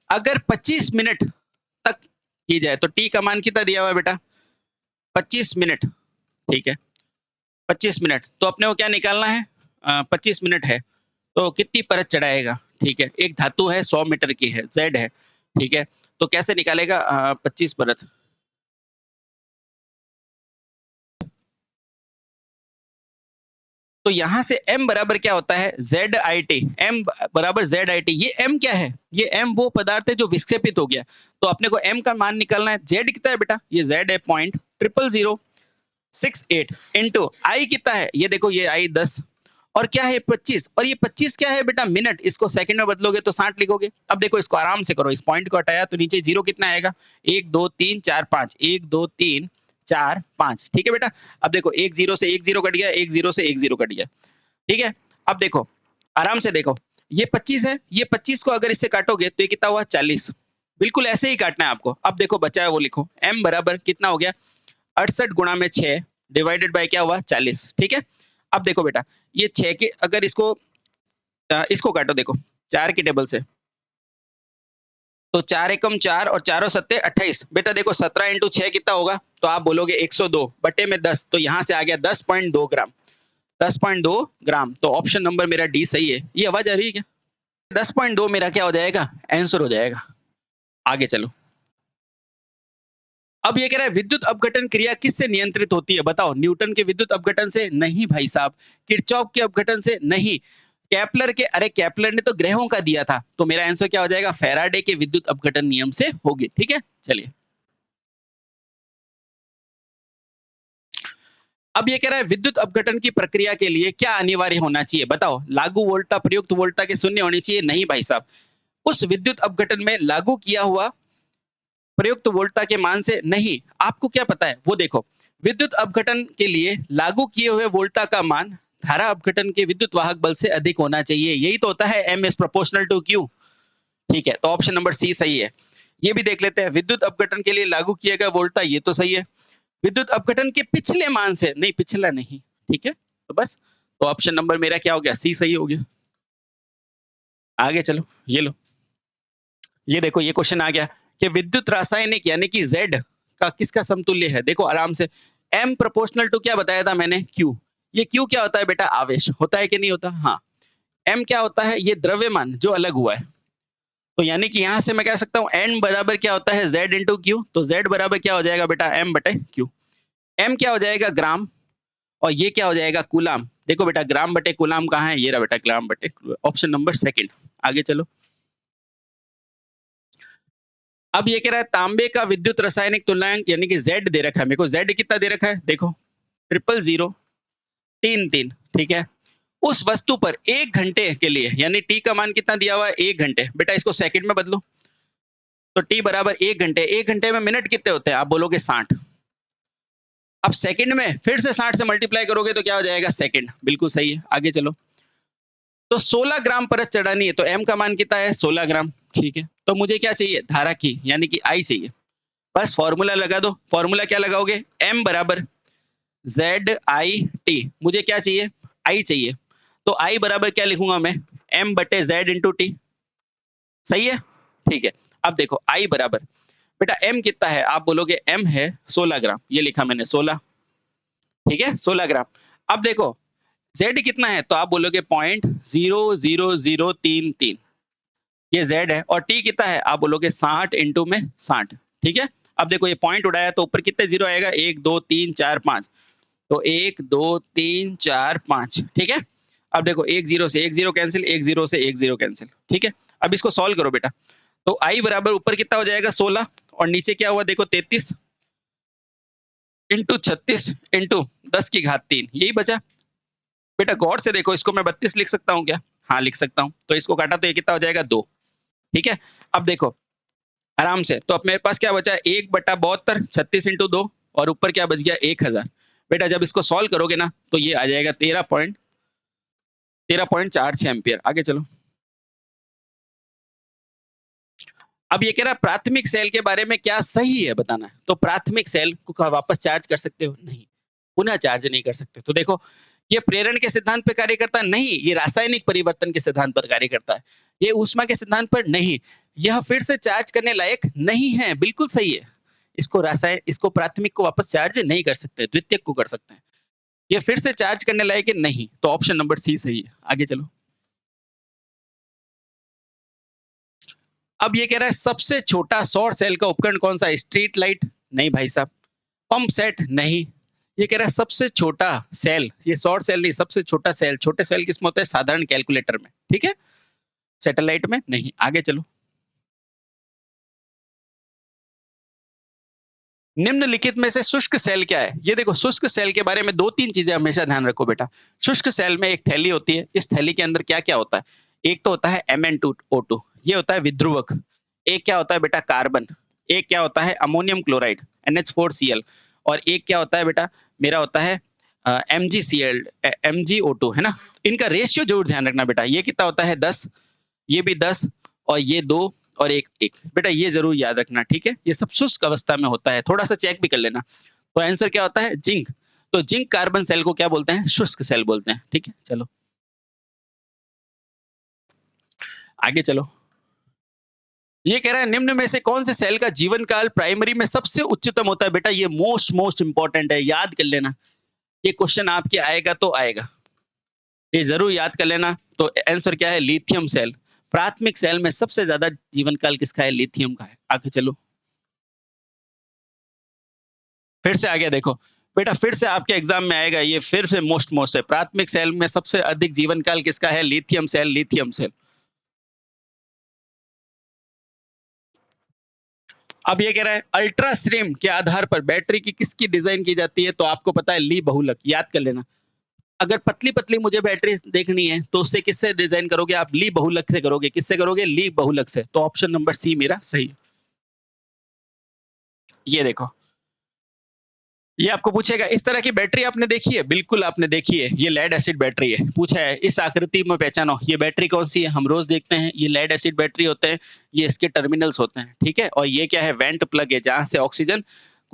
अगर 25 मिनट तक की जाए तो टी का मान कितना दिया हुआ है बेटा? 25 मिनट, ठीक है, 25 मिनट। तो अपने को क्या निकालना है? 25 मिनट है, तो कितनी परत चढ़ाएगा? ठीक है, एक धातु है 100 मीटर की है, ज़ेड है, ठीक है, तो कैसे निकालेगा 25 परत? तो यहाँ से m बराबर क्या होता है? ZIT, m बराबर ZIT। ये m क्या है? ये m वो पदार्थ है जो विक्षेपित हो गया। तो अपने को m का मान निकालना है। z कितना है बेटा? ये z है 0.00068 इंटू i कितना है? ये देखो ये i 10 और क्या है 25, और ये 25 क्या है बेटा? मिनट। इसको सेकंड में बदलोगे तो 60 लिखोगे। अब देखो इसको आराम से करो, इस पॉइंट को हटाया तो नीचे जीरो कितना आएगा? 1 2 3 4 5, 1 2 3 4 5, ठीक है बेटा। अब देखो एक जीरो से एक जीरो कट गया, एक जीरो से एक जीरो कट गया, ठीक है। अब देखो आराम से देखो, ये 25 है, ये 25 को अगर इससे काटोगे तो ये कितना हुआ? 40। बिल्कुल ऐसे ही काटना है आपको। अब देखो बचा है वो लिखो, m बराबर कितना हो गया? 68 गुणा में 6 डिवाइडेड बाय क्या हुआ? 40, ठीक है। अब देखो बेटा, ये 6 के अगर इसको काटो, देखो 4 की टेबल से, तो 4 एकम 4 और चारों सत्ते 28। बेटा देखो 17 इंटू 6 कितना होगा? तो आप बोलोगे 102 बटे में 10, तो यहाँ से आ गया 10.2 ग्राम। 10.2 ग्राम, तो ऑप्शन नंबर मेरा डी सही है। ये आवाज आ रही है क्या? 10.2 मेरा क्या हो जाएगा? आंसर हो जाएगा। आगे चलो। अब ये कह रहा है विद्युत अपघटन क्रिया किससे नियंत्रित होती है? बताओ। न्यूटन के विद्युत अपघटन से? नहीं भाई साहब। किरचॉफ के अपघटन से? नहीं। केपलर के? अरे केपलर ने तो ग्रहों का दिया था, तो मेरा आंसर क्या हो जाएगा? फैराडे के विद्युत अपघटन नियम से होगी, ठीक है। चलिए, अब ये कह रहा है विद्युत अपघटन की प्रक्रिया के लिए क्या अनिवार्य होना चाहिए? बताओ। लागू वोल्टता प्रयुक्त वोल्टता के शून्य होनी चाहिए? नहीं भाई साहब। उस विद्युत अपघटन में लागू किया हुआ प्रयुक्त वोल्टता के मान से नहीं। आपको क्या पता है? वो देखो, विद्युत अपघटन के लिए लागू किए हुए वोल्टता का मान धारा अपघटन के विद्युत वाहक बल से अधिक होना चाहिए। यही तो होता है m is proportional to q, ठीक है। तो ऑप्शन नंबर सी सही है। ये भी देख लेते हैं, विद्युत अपघटन के लिए लागू किया गया वोल्टता, ये तो सही है। विद्युत अपघटन के पिछले मान से नहीं, पिछला नहीं, ठीक है। तो बस, तो ऑप्शन नंबर मेरा क्या हो गया? सी सही हो गया। आगे चलो, ये लो, ये देखो ये क्वेश्चन आ गया कि विद्युत रासायनिक यानी कि Z का किसका समतुल्य है? देखो आराम से, m प्रोपोर्शनल टू क्या बताया था मैंने? Q। ये Q क्या होता है बेटा? आवेश होता है कि नहीं होता? हाँ। m क्या होता है? ये द्रव्यमान जो अलग हुआ है। तो यानी कि यहां से मैं कह सकता हूं n बराबर क्या होता है? Z into Q. तो Z बराबर क्या हो जाएगा बेटा? m बटे क्यू। m क्या हो जाएगा? ग्राम, और ये क्या हो जाएगा? कूलाम। देखो बेटा ग्राम बटे कूलाम कहाँ है? ये रहा बेटा, ग्राम बटे। Option number second. आगे चलो। अब ये कह रहा है तांबे का विद्युत रासायनिक तुल्यांक यानी कि Z दे रखा है मेरे को। Z कितना दे रखा है? देखो 00033, ठीक है। उस वस्तु पर 1 घंटे के लिए, यानी t का मान कितना दिया हुआ है? 1 घंटे। बेटा इसको सेकंड में बदलो, तो t बराबर 1 घंटे। 1 घंटे में मिनट कितने होते हैं? आप बोलोगे 60। अब सेकंड में फिर से 60 से मल्टीप्लाई करोगे तो क्या हो जाएगा? सेकंड। बिल्कुल सही है। आगे चलो। तो 16 ग्राम परत चढ़ानी है, तो m का मान कितना है? 16 ग्राम, ठीक है। तो मुझे क्या चाहिए? धारा की, यानी कि I चाहिए। बस फॉर्मूला लगा दो। फॉर्मूला क्या लगाओगे? m बराबर ZIT। मुझे क्या चाहिए? I चाहिए। तो I बराबर क्या लिखूंगा मैं? m बटे Z इंटू टी। सही है, ठीक है। अब देखो I बराबर, बेटा m कितना है? आप बोलोगे m है 16 ग्राम, ये लिखा मैंने 16, ठीक है, 16 ग्राम। अब देखो Z कितना है? तो आप बोलोगे 0.00033, ये Z है। और T कितना है? आप बोलोगे 60 इंटू में 60, ठीक है। अब देखो ये पॉइंट उड़ाया तो ऊपर कितने जीरो आएगा? 1 2 3 4 5, तो 1 2 3 4 5, ठीक है। अब देखो एक जीरो से एक जीरो कैंसिल, एक जीरो से एक जीरो कैंसिल, ठीक है। अब इसको सॉल्व करो बेटा, तो I बराबर ऊपर कितना हो जाएगा? 16, और नीचे क्या हुआ? देखो 33 इंटू 36 इंटू 10 की घात 3, यही बचा। बेटा गौर से देखो, इसको मैं 32 लिख सकता हूँ क्या? हाँ लिख सकता हूँ। तो इसको काटा तो ये कितना हो जाएगा? 2, ठीक है। अब देखो आराम से, तो अब मेरे पास क्या बचा? 1/72, 36 इंटू 2, और ऊपर क्या बच गया? 1000। बेटा जब इसको सॉल्व करोगे ना तो ये आ जाएगा 13.46 एम्पियर। आगे चलो। अब ये कह रहा है प्राथमिक सेल के बारे में क्या सही है बताना है। तो प्राथमिक सेल को वापस चार्ज कर सकते हो? नहीं, पुनः चार्ज नहीं कर सकते। तो देखो ये प्रेरण के सिद्धांत पर कार्य करता है? नहीं, ये रासायनिक परिवर्तन के सिद्धांत पर कार्य करता है। ये ऊष्मा के सिद्धांत पर? नहीं। यह फिर से चार्ज करने लायक नहीं है। बिल्कुल सही है। इसको प्राथमिक को वापस चार्ज नहीं कर सकते, द्वितीयक को कर सकते हैं। ये फिर से चार्ज करने लायक है नहीं, तो ऑप्शन नंबर सी सही है। आगे चलो। अब ये कह रहा है सबसे छोटा सौर सेल का उपकरण कौन सा है? स्ट्रीट लाइट नहीं भाई साहब। पंप सेट नहीं। ये कह रहा है सबसे छोटा सेल, ये सौर सेल नहीं, सबसे छोटा सेल, छोटे सेल किसमें होता है? साधारण कैलकुलेटर में, ठीक है, सैटेलाइट में नहीं। आगे चलो। निम्नलिखित में से शुष्क सेल क्या है? ये देखो, शुष्क सेल के बारे में दो तीन चीजें हमेशा ध्यान रखो बेटा। शुष्क सेल में एक थैली होती है, इस थैली के अंदर क्या क्या होता है? एक तो होता है Mn2O2, ये होता है विध्रुवक। एक क्या होता है बेटा? कार्बन। एक क्या होता है? Ammonium chloride NH4Cl। और एक क्या होता है बेटा? मेरा होता है MgCl MgO2, है ना। इनका रेशियो जरूर ध्यान रखना बेटा। ये कितना होता है? 10, ये भी 10, और ये 2 और एक बेटा, ये जरूर याद रखना, ठीक है। ये सब शुष्क अवस्था में होता है, थोड़ा सा चेक भी कर लेना। तो आंसर क्या होता है? जिंक। तो जिंक कार्बन सेल को क्या बोलते हैं? शुष्क सेल बोलते हैं, ठीक है। चलो आगे चलो। ये कह रहा है निम्न में से कौन से सेल का जीवन काल प्राइमरी में सबसे उच्चतम होता है? बेटा ये मोस्ट इंपॉर्टेंट है, याद कर लेना। ये क्वेश्चन आपके आएगा तो आएगा, ये जरूर याद कर लेना। तो आंसर क्या है? Lithium cell. प्राथमिक सेल में सबसे ज्यादा जीवन काल किसका है? लिथियम का है। आगे चलो। फिर से आ गया देखो बेटा, फिर से आपके एग्जाम में आएगा ये, फिर से मोस्ट है। प्राथमिक सेल में सबसे अधिक जीवन काल किसका है? Lithium cell, lithium cell. अब ये कह रहा है अल्ट्रा स्ट्रीम के आधार पर बैटरी की किसकी डिजाइन की जाती है? तो आपको पता है ली बहुलक, याद कर लेना। अगर पतली पतली मुझे बैटरी देखनी है तो उससे किससे डिजाइन करोगे आप? ली बहुलक से करोगे। किससे करोगे? ली बहुलक से। तो ऑप्शन नंबर सी मेरा सही। ये देखो, ये आपको पूछेगा इस तरह की बैटरी आपने देखी है? बिल्कुल आपने देखी है, ये लेड एसिड बैटरी है। पूछा है इस आकृति में पहचानो ये बैटरी कौन सी है? हम रोज देखते हैं, ये लेड एसिड बैटरी होते हैं, ये इसके टर्मिनल्स होते हैं, ठीक है। और ये क्या है? वेंट प्लग है, जहां से ऑक्सीजन,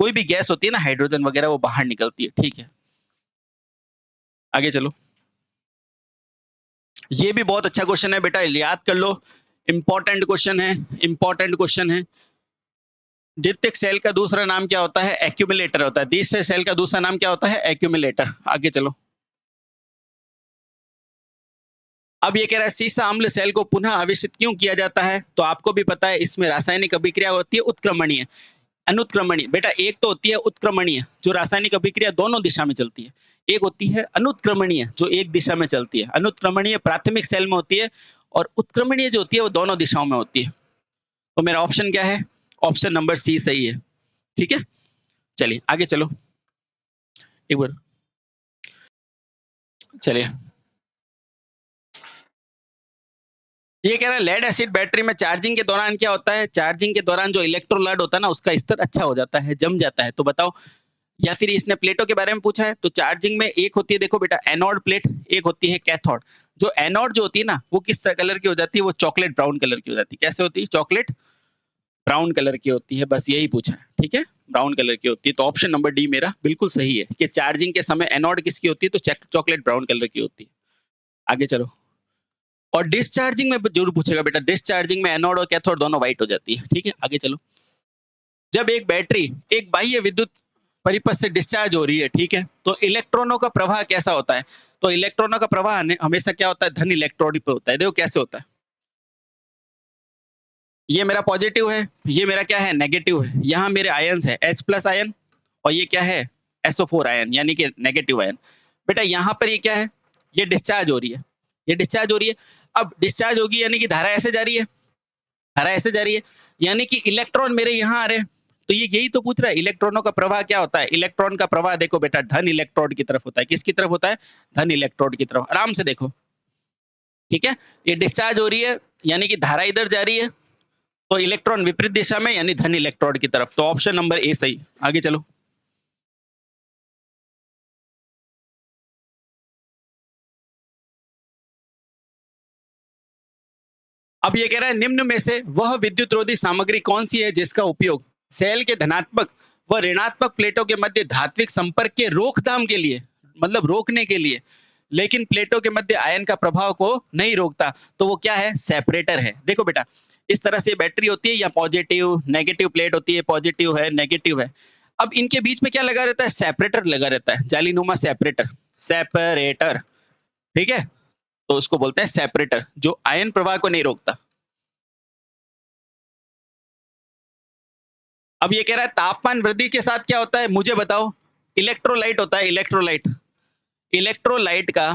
कोई भी गैस होती है ना, हाइड्रोजन वगैरह, वो बाहर निकलती है, ठीक है। आगे चलो। ये भी बहुत अच्छा क्वेश्चन है बेटा, याद कर लो। इंपॉर्टेंट क्वेश्चन है, इंपॉर्टेंट क्वेश्चन है। द्वितीयक सेल का दूसरा नाम क्या होता है? एक्यूमुलेटर होता है। तीसरे सेल का दूसरा नाम क्या होता है? एक्यूमुलेटर। आगे चलो। अब ये कह रहा है सीसा अम्ल सेल को पुनः आवेशित क्यों किया जाता है? तो आपको भी पता है, इसमें रासायनिक अभिक्रिया होती है उत्क्रमणीय, अनुत्क्रमणीय। बेटा एक तो होती है उत्क्रमणीय, जो रासायनिक अभिक्रिया दोनों दिशा में चलती है। एक होती है अनुत्क्रमणीय, जो एक दिशा में चलती है। अनुत्क्रमणीय प्राथमिक सेल में होती है, और उत्क्रमणीय जो होती है वो दोनों दिशाओं में होती है। तो मेरा ऑप्शन क्या है? ऑप्शन नंबर सी सही है, ठीक है। चलिए आगे चलो एक बार। चलिए, ये कह रहा है लेड एसिड बैटरी में चार्जिंग के दौरान क्या होता है? चार्जिंग के दौरान जो इलेक्ट्रोलाइट होता है ना, उसका स्तर अच्छा हो जाता है, जम जाता है। तो बताओ। या फिर इसने प्लेटों के बारे में पूछा है, तो चार्जिंग में एक होती है, देखो बेटा, एनोड प्लेट, एक होती है कैथोड। जो एनोड जो होती है ना, वो किस कलर की हो जाती है? वो चॉकलेट ब्राउन कलर की हो जाती है। कैसे होती है? चॉकलेट ब्राउन कलर की होती है, बस यही पूछा है, ठीक है, ब्राउन कलर की होती है। तो ऑप्शन नंबर डी मेरा बिल्कुल सही है कि चार्जिंग के समय एनोड किसकी होती है? तो चॉकलेट ब्राउन कलर की होती है। आगे चलो। और डिस्चार्जिंग में जरूर पूछेगा बेटा, डिस्चार्जिंग में एनोड और कैथोड दोनों व्हाइट हो जाती है, ठीक है। आगे चलो। जब एक बैटरी एक बाह्य विद्युत परिपथ से डिस्चार्ज हो रही है, ठीक है, तो इलेक्ट्रॉनों का प्रवाह कैसा होता है? तो इलेक्ट्रॉनों का प्रवाह हमेशा क्या होता है? धन इलेक्ट्रोड पे होता है। देखो कैसे होता है, ये मेरा पॉजिटिव है, ये मेरा क्या है? नेगेटिव है। यहाँ मेरे आयन्स है H+ आयन, और ये क्या है? SO4 आयन, यानी कि नेगेटिव आयन। बेटा यहाँ पर ये क्या है? ये डिस्चार्ज हो रही है, ये डिस्चार्ज हो रही है। अब डिस्चार्ज होगी यानी कि धारा ऐसे जा रही है, धारा ऐसे जा रही है, यानी कि इलेक्ट्रॉन मेरे यहाँ आ रहे हैं। तो ये यही तो पूछ रहा है, इलेक्ट्रॉनों का प्रवाह क्या होता है? इलेक्ट्रॉन का प्रवाह देखो बेटा, धन इलेक्ट्रोड की तरफ होता है। किसकी तरफ होता है? धन इलेक्ट्रोड की तरफ। आराम से देखो, ठीक है। ये डिस्चार्ज हो रही है, यानी कि धारा इधर जा रही है, तो इलेक्ट्रॉन विपरीत दिशा में, यानी धन इलेक्ट्रोड की तरफ। तो ऑप्शन नंबर ए सही। आगे चलो। अब ये कह रहा है निम्न में से वह विद्युत रोधी सामग्री कौन सी है जिसका उपयोग सेल के धनात्मक व ऋणात्मक प्लेटों के मध्य धात्विक संपर्क के रोकथाम के लिए, मतलब रोकने के लिए, लेकिन प्लेटों के मध्य आयन का प्रभाव को नहीं रोकता, तो वो क्या है? सेपरेटर है। देखो बेटा, इस तरह से बैटरी होती है, या पॉजिटिव नेगेटिव प्लेट होती है, पॉजिटिव है नेगेटिव है। अब इनके बीच में क्या लगा रहता है, सेपरेटर लगा रहता है, जालीनुमा सेपरेटर, सेपरेटर, ठीक है। तो उसको बोलते हैं सेपरेटर, जो आयन प्रवाह को नहीं रोकता। अब ये कह रहा है तापमान वृद्धि के साथ क्या होता है, मुझे बताओ। इलेक्ट्रोलाइट होता है, इलेक्ट्रोलाइट। इलेक्ट्रोलाइट का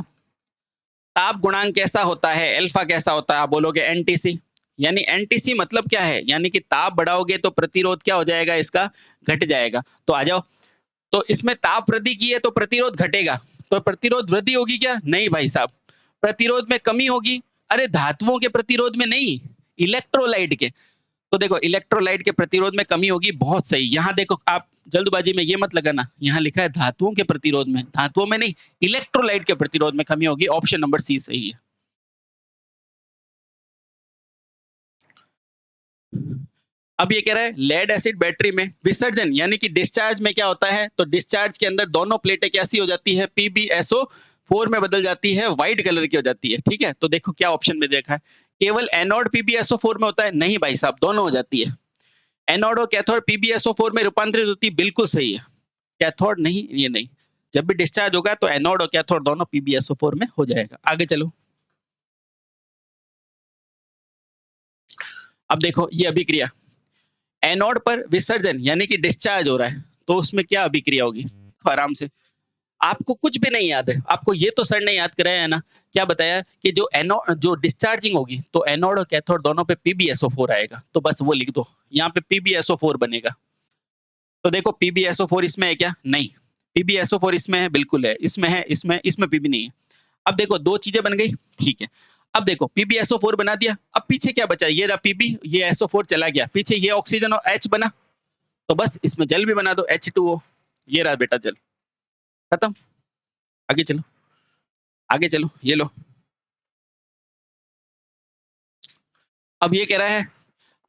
ताप गुणांक कैसा होता है, अल्फा कैसा होता है, आप बोलोगे एनटीसी। यानी एनटीसी मतलब क्या है, यानी कि ताप बढ़ाओगे तो प्रतिरोध क्या हो जाएगा, इसका घट जाएगा। तो आ जाओ, तो इसमें ताप वृद्धि की है तो प्रतिरोध घटेगा, तो प्रतिरोध वृद्धि होगी क्या, नहीं भाई साहब, प्रतिरोध में कमी होगी। अरे धातुओं के प्रतिरोध में नहीं, इलेक्ट्रोलाइट के। तो देखो इलेक्ट्रोलाइट के प्रतिरोध में कमी होगी, बहुत सही। यहाँ देखो आप जल्दबाजी में ये मत लगाना, यहाँ लिखा है धातुओं के प्रतिरोध में, धातुओं में नहीं, इलेक्ट्रोलाइट के प्रतिरोध में कमी होगी। ऑप्शन नंबर सी सही है। अब ये कह रहा है लेड एसिड बैटरी में विसर्जन यानी कि डिस्चार्ज में क्या होता है, तो डिस्चार्ज के अंदर दोनों प्लेटें कैसी हो जाती है, PbSO4 में बदल जाती है, व्हाइट कलर की हो जाती है, ठीक है। तो देखो क्या ऑप्शन में देखा है, केवल एनोड PbSO4 में होता है, नहीं भाई साहब दोनों हो जाती है। एनोड और कैथोड PbSO4 में रूपांतरित होती है, बिल्कुल सही है। कैथोड नहीं, ये नहीं, जब भी डिस्चार्ज होगा तो एनोड और कैथोड दोनों PbSO4 में हो जाएगा। आगे चलो, अब देखो ये अभिक्रिया, एनोड पर विसर्जन यानी कि डिस्चार्ज हो रहा है, तो उसमें क्या अभिक्रिया होगी, तो आराम से। आपको कुछ भी नहीं याद है, आपको ये तो सर ने याद कराया है ना, क्या बताया कि जो एनोड जो डिस्चार्जिंग होगी तो एनोड और कैथोड दोनों पे PbSO4 आएगा, तो बस वो लिख दो, यहाँ पे PbSO4 बनेगा। तो देखो PbSO4 इसमें है क्या, नहीं। PbSO4 इसमें है, बिल्कुल है, इसमें है, इसमें Pb नहीं है। अब देखो दो चीजें बन गई, ठीक है। अब देखो PbSO4 बना दिया, अब पीछे क्या बचा, ये रहा Pb, ये SO4 चला गया, पीछे ये ऑक्सीजन और H बना, तो बस इसमें जल भी बना दो, H2O, ये रहा बेटा जल, खत्म। आगे चलो, आगे चलो, ये लो। अब ये कह रहा है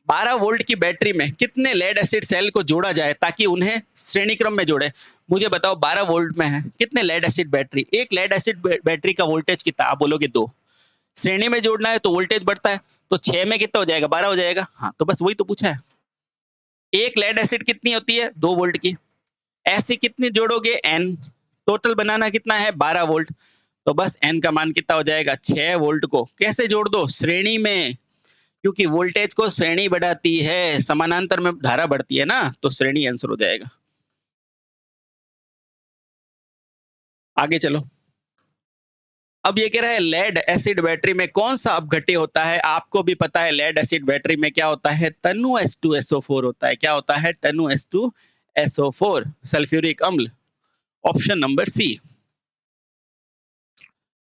12 वोल्ट की बैटरी में कितने लेड एसिड सेल को जोड़ा जाए ताकि उन्हें श्रेणी क्रम में जोड़े। मुझे बताओ 12 वोल्ट में है, कितने लेड एसिड बैटरी, एक लेड एसिड बैटरी का वोल्टेज कितना, आप बोलोगे 2। श्रेणी में जोड़ना है तो वोल्टेज बढ़ता है, तो 6 में कितना हो जाएगा, 12 हो जाएगा। हाँ तो बस वही तो पूछा है। एक लेड एसिड कितनी होती है, 2 वोल्ट की। ऐसे कितनी जोड़ोगे, एन, टोटल बनाना कितना है, 12 वोल्ट। तो बस एन का मान कितना हो जाएगा, 6 वोल्ट को कैसे जोड़ दो, श्रेणी में, क्योंकि वोल्टेज को श्रेणी बढ़ाती है, समानांतर में धारा बढ़ती है ना, तो श्रेणी आंसर हो जाएगा। आगे चलो, अब ये कह रहा है लेड एसिड बैटरी में कौन सा अपघट्य होता है, आपको भी पता है लेड एसिड बैटरी में क्या होता है, तनु H2SO4 होता है, क्या होता है, तनु H2SO4, सल्फ्यूरिक अम्ल। Option number C.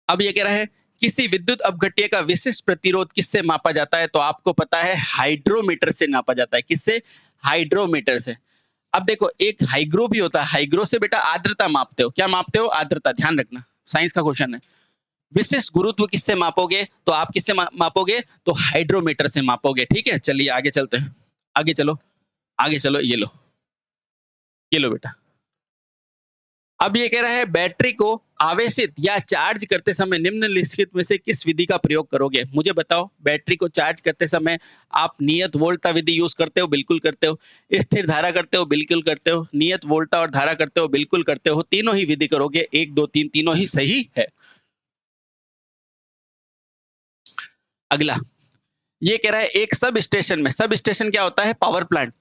अब ये कह रहा है किसी विद्युत अपघट्य का विशिष्ट प्रतिरोध किससे मापा जाता है, तो आपको पता है हाइड्रोमीटर से नापा जाता है, किससे, हाइड्रोमीटर से। अब देखो एक हाइग्रो भी होता है, हाइग्रो से बेटा आर्द्रता मापते हो, क्या मापते हो, आर्द्रता, ध्यान रखना, साइंस का क्वेश्चन है। विशिष्ट गुरुत्व किससे मापोगे, तो आप किससे मापोगे, तो हाइड्रोमीटर से मापोगे, ठीक है। चलिए आगे चलते हैं, आगे चलो, आगे चलो, ये लो बेटा। अब ये कह रहा है बैटरी को आवेशित या चार्ज करते समय निम्नलिखित में से किस विधि का प्रयोग करोगे, मुझे बताओ। बैटरी को चार्ज करते समय आप नियत वोल्टा विधि यूज करते हो, बिल्कुल करते हो। स्थिर धारा करते हो, बिल्कुल करते हो। नियत वोल्टा और धारा करते हो, बिल्कुल करते हो। तीनों ही विधि करोगे, 1 2 3 तीनों ही सही है। अगला ये कह रहा है एक सब स्टेशन में, सब स्टेशन क्या होता है, पावर प्लांट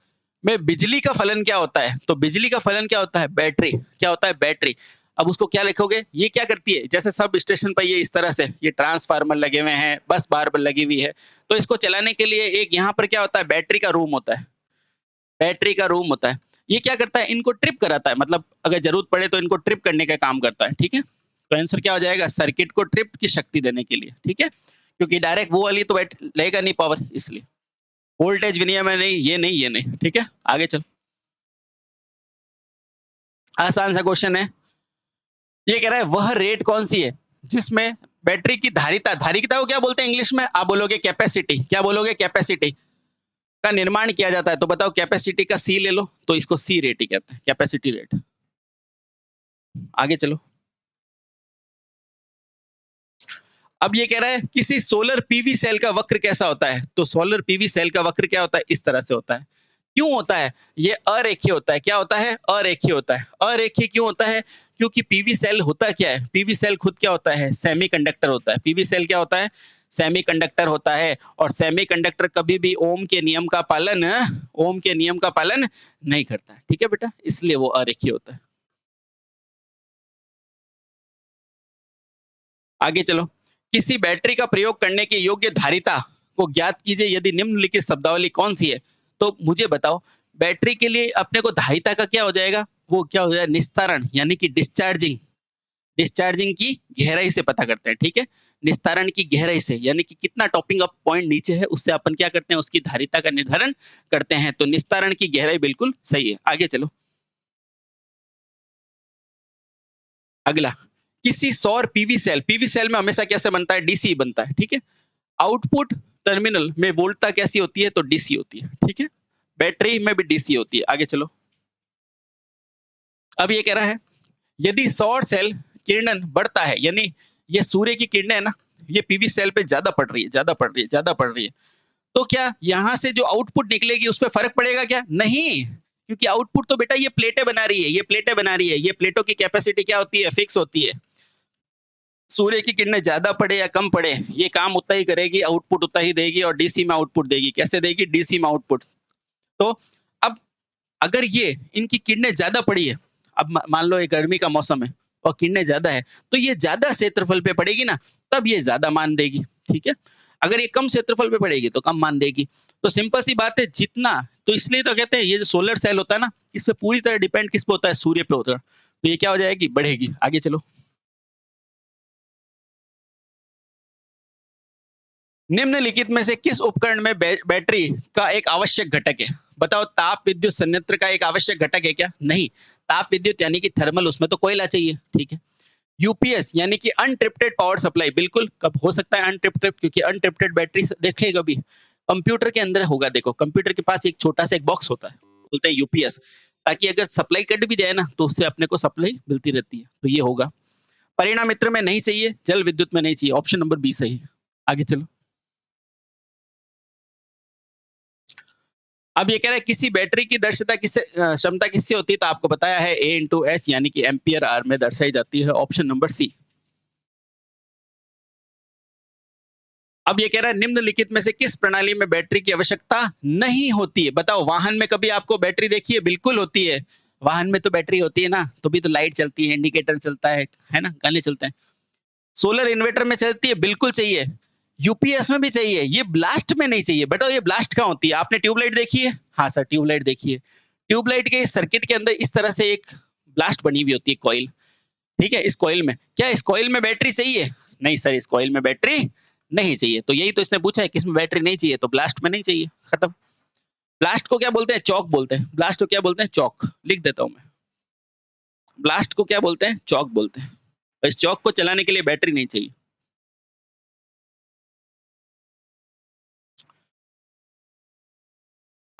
में बिजली का फलन क्या होता है, तो बिजली का फलन क्या होता है, बैटरी, क्या होता है, बैटरी। अब उसको क्या लिखोगे, ये क्या करती है, जैसे सब स्टेशन पर ये इस तरह से ये ट्रांसफार्मर लगे हुए हैं, बस बार बार लगी हुई है, तो इसको चलाने के लिए एक यहाँ पर क्या होता है, बैटरी का रूम होता है, बैटरी का रूम होता है। ये क्या करता है, इनको ट्रिप कराता है, मतलब अगर जरूरत पड़े तो इनको ट्रिप करने का काम करता है, ठीक है। तो आंसर क्या हो जाएगा, सर्किट को ट्रिप की शक्ति देने के लिए, ठीक है, क्योंकि डायरेक्ट वो वाली तो लेगा नहीं पावर, इसलिए। वोल्टेज विनियम है नहीं, ये नहीं, ये नहीं, ठीक है। आगे चल, आसान सा क्वेश्चन है। ये कह रहा है वह रेट कौन सी है जिसमें बैटरी की धारिता, धारिता को क्या बोलते हैं इंग्लिश में, आप बोलोगे कैपेसिटी, क्या बोलोगे, कैपेसिटी का निर्माण किया जाता है। तो बताओ कैपेसिटी का सी ले लो, तो इसको सी रेट ही कहते हैं, कैपेसिटी रेट। आगे चलो, अब ये कह रहा है किसी सोलर पीवी सेल का वक्र कैसा होता है? तो सोलर पीवी सेल का वक्र क्या होता है? इस तरह से होता है। क्यों होता है? ये अरेखीय होता है। क्या होता है? अरेखीय होता है। अरेखीय क्यों होता है? क्योंकि पीवी सेल होता क्या है? पीवी सेल खुद क्या होता है? सेमीकंडक्टर होता है। पीवी सेल क्या होता है? सेमीकंडक्टर होता है और सेमीकंडक्टर कभी भी ओम के नियम का पालन नहीं करता है। ठीक है बेटा? इसलिए वो अरेखीय होता है। आगे चलो। किसी बैटरी का प्रयोग करने के योग्य धारिता को ज्ञात कीजिए यदि निम्नलिखित शब्दावली कौन सी है? तो मुझे बताओ, बैटरी के लिए अपने को धारिता का क्या हो जाएगा? वो क्या हो जाएगा? निस्तारण यानी कि डिस्चार्जिंग। डिस्चार्जिंग की गहराई से पता करते हैं, ठीक है? निस्तारण की गहराई से यानी कि कितना टॉपिंग अप पॉइंट नीचे है उससे अपन क्या करते हैं? उसकी धारिता का निर्धारण करते हैं। तो निस्तारण की गहराई बिल्कुल सही है। आगे चलो। अगला, किसी सौर पीवी सेल में हमेशा कैसे बनता है? डीसी बनता है, ठीक है? आउटपुट टर्मिनल में वोल्टता कैसी होती है? तो डीसी होती है, ठीक है? बैटरी में भी डीसी होती है। आगे चलो। अब ये कह रहा है यदि सौर सेल किरणन बढ़ता है यानी ये सूर्य की किरणें है ना, ये पीवी सेल पे ज्यादा पड़ रही है, ज्यादा पड़ रही है, ज्यादा पड़ रही है, तो क्या यहाँ से जो आउटपुट निकलेगी उस पर फर्क पड़ेगा क्या? नहीं, क्योंकि आउटपुट तो बेटा ये प्लेटें बना रही है, ये प्लेटें बना रही है, ये प्लेटों की कैपेसिटी क्या होती है? फिक्स होती है। सूर्य की किरणें ज्यादा पड़े या कम पड़े, ये काम उतना ही करेगी, आउटपुट उतना ही देगी और डीसी में आउटपुट देगी। कैसे देगी? डीसी में आउटपुट। तो अब अगर ये इनकी किरणें ज्यादा पड़ी है, अब मान लो ये गर्मी का मौसम है और किरणें ज्यादा है, तो ये ज्यादा क्षेत्रफल पे पड़ेगी ना, तब ये ज्यादा मान देगी, ठीक है? अगर ये कम क्षेत्रफल पे पड़ेगी तो कम मान देगी। तो सिंपल सी बात है, जितना, तो इसलिए तो कहते हैं ये जो सोलर सेल होता है ना, इस पे पूरी तरह डिपेंड किस पे होता है? सूर्य पे होता है। तो ये क्या हो जाएगी? बढ़ेगी। आगे चलो। निम्नलिखित में से किस उपकरण में बैटरी का एक आवश्यक घटक है? बताओ, ताप विद्युत संयंत्र का एक आवश्यक घटक है क्या? नहीं। ताप विद्युत यानी कि थर्मल, उसमें तो कोयला चाहिए, ठीक है? यूपीएस यानी कि अनट्रिप्टेड पावर सप्लाई, बिल्कुल कब हो सकता है अनट्रिप्टेड? क्योंकि अनट्रिप्टेड बैटरी देखे कभी कंप्यूटर के अंदर होगा। देखो कंप्यूटर के पास एक छोटा सा एक बॉक्स होता है, बोलते हैं यूपीएस, ताकि अगर सप्लाई कट भी जाए ना तो उससे अपने को सप्लाई मिलती रहती है। तो ये होगा। परिणाम मित्र में नहीं चाहिए, जल विद्युत में नहीं चाहिए। ऑप्शन नंबर बी सही है। आगे चलो। अब ये कह रहा है किसी बैटरी की दक्षता किससे क्षमता किससे होती है? तो आपको बताया है ए इंटू एच यानी कि एम्पियर आर में दर्शाई जाती है। Option number C. अब ये कह रहा है निम्नलिखित में से किस प्रणाली में बैटरी की आवश्यकता नहीं होती है? बताओ, वाहन में कभी आपको बैटरी देखी है? बिल्कुल होती है। वाहन में तो बैटरी होती है ना, तो भी तो लाइट चलती है, इंडिकेटर चलता है ना, गाने चलते हैं। सोलर इन्वर्टर में चलती है, बिल्कुल चाहिए। यूपीएस में भी चाहिए। ये ब्लास्ट में नहीं चाहिए। बताओ ये ब्लास्ट कहाँ होती है? आपने ट्यूबलाइट देखी है? हाँ सर, ट्यूबलाइट देखी है। ट्यूबलाइट के सर्किट के अंदर इस तरह से एक ब्लास्ट बनी हुई होती है, कॉइल, ठीक है? इस कॉइल में क्या, इस कॉइल में बैटरी चाहिए? नहीं सर, इस कॉइल में बैटरी नहीं चाहिए। तो यही तो इसने पूछा है, किसमें बैटरी नहीं चाहिए? तो ब्लास्ट में नहीं चाहिए, खत्म। ब्लास्ट को क्या बोलते हैं? चौक बोलते हैं। ब्लास्ट को क्या बोलते हैं? चौक। लिख देता हूं मैं। ब्लास्ट को क्या बोलते हैं? चौक बोलते हैं। और इस चौक को चलाने के लिए बैटरी नहीं चाहिए।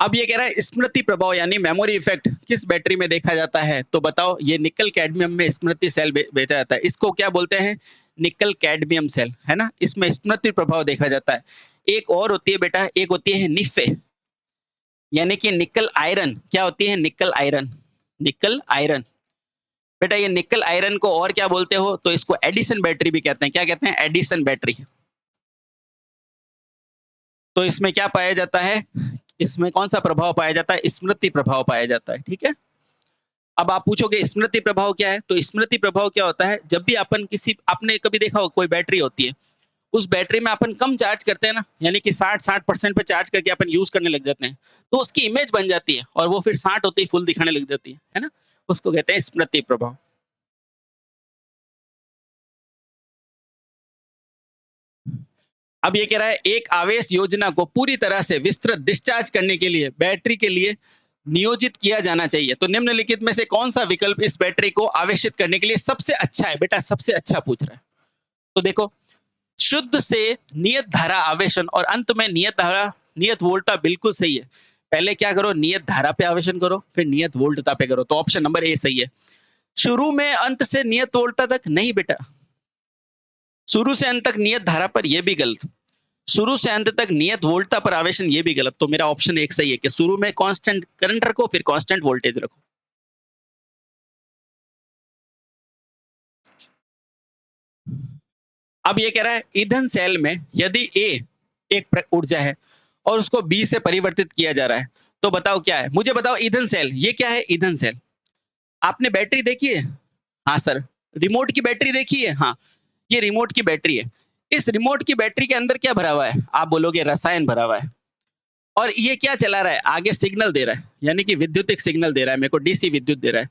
अब ये कह रहा है स्मृति प्रभाव यानी मेमोरी इफेक्ट किस बैटरी में देखा जाता है? तो बताओ, ये निकल कैडमियम में स्मृति सेल बेचा जाता है। इसको क्या बोलते हैं? निकल कैडमियम सेल, है ना? इसमें स्मृति प्रभाव देखा जाता है। एक और होती है बेटा, एक होती है निफे यानी कि निकल आयरन। क्या होती है? निकल आयरन। निकल आयरन। बेटा ये निकल आयरन को और क्या बोलते हो? तो इसको एडिशन बैटरी भी कहते हैं। क्या कहते हैं? Edison battery. तो इसमें क्या पाया जाता है? इसमें कौन सा प्रभाव पाया जाता है? स्मृति प्रभाव पाया जाता है, ठीक है? अब आप पूछोगे स्मृति प्रभाव क्या है? तो स्मृति प्रभाव क्या होता है? जब भी अपन किसी, आपने कभी देखा हो कोई बैटरी होती है, उस बैटरी में अपन कम चार्ज करते हैं ना, यानी कि 60% पे चार्ज करके अपन यूज करने लग जाते हैं, तो उसकी इमेज बन जाती है और वो फिर 60 होते ही फुल दिखाने लग जाती है ना? उसको कहते हैं स्मृति प्रभाव। अब ये कह रहा है एक आवेश योजना को पूरी तरह से विस्तृत डिस्चार्ज करने के लिए बैटरी के लिए नियोजित किया जाना चाहिए। तो निम्नलिखित में से कौन सा विकल्प इस बैटरी को आवेशित करने के लिए सबसे अच्छा है? बेटा सबसे अच्छा पूछ रहा है। तो देखो, शुद्ध से नियत धारा आवेशन और अंत में नियत धारा नियत वोल्टता, बिल्कुल सही है। पहले क्या करो? नियत धारा पे आवेशन करो, फिर नियत वोल्टता पे करो। तो ऑप्शन नंबर ए सही है। शुरू में अंत से नियत वोल्टता तक नहीं बेटा, शुरू से अंत तक नियत धारा पर, यह भी गलत। शुरू से अंत तक नियत वोल्टता पर आवेशन, ये भी गलत। तो मेरा ऑप्शन एक सही है कि शुरू में कांस्टेंट करंट रखो, फिर कांस्टेंट वोल्टेज रखो। अब ये कह रहा है ईंधन सेल में यदि ए एक ऊर्जा है और उसको बी से परिवर्तित किया जा रहा है, तो बताओ क्या है। मुझे बताओ ईंधन सेल, ये क्या है ईंधन सेल। आपने बैटरी देखी है? हाँ सर। रिमोट की बैटरी देखी है? हाँ। ये रिमोट की बैटरी है। इस रिमोट की बैटरी के अंदर क्या भरा हुआ है? आप बोलोगे रसायन भरा हुआ है। और ये क्या चला रहा है? आगे सिग्नल दे रहा है, यानी कि विद्युतिक सिग्नल दे रहा है, मेरे को डीसी विद्युत दे रहा है।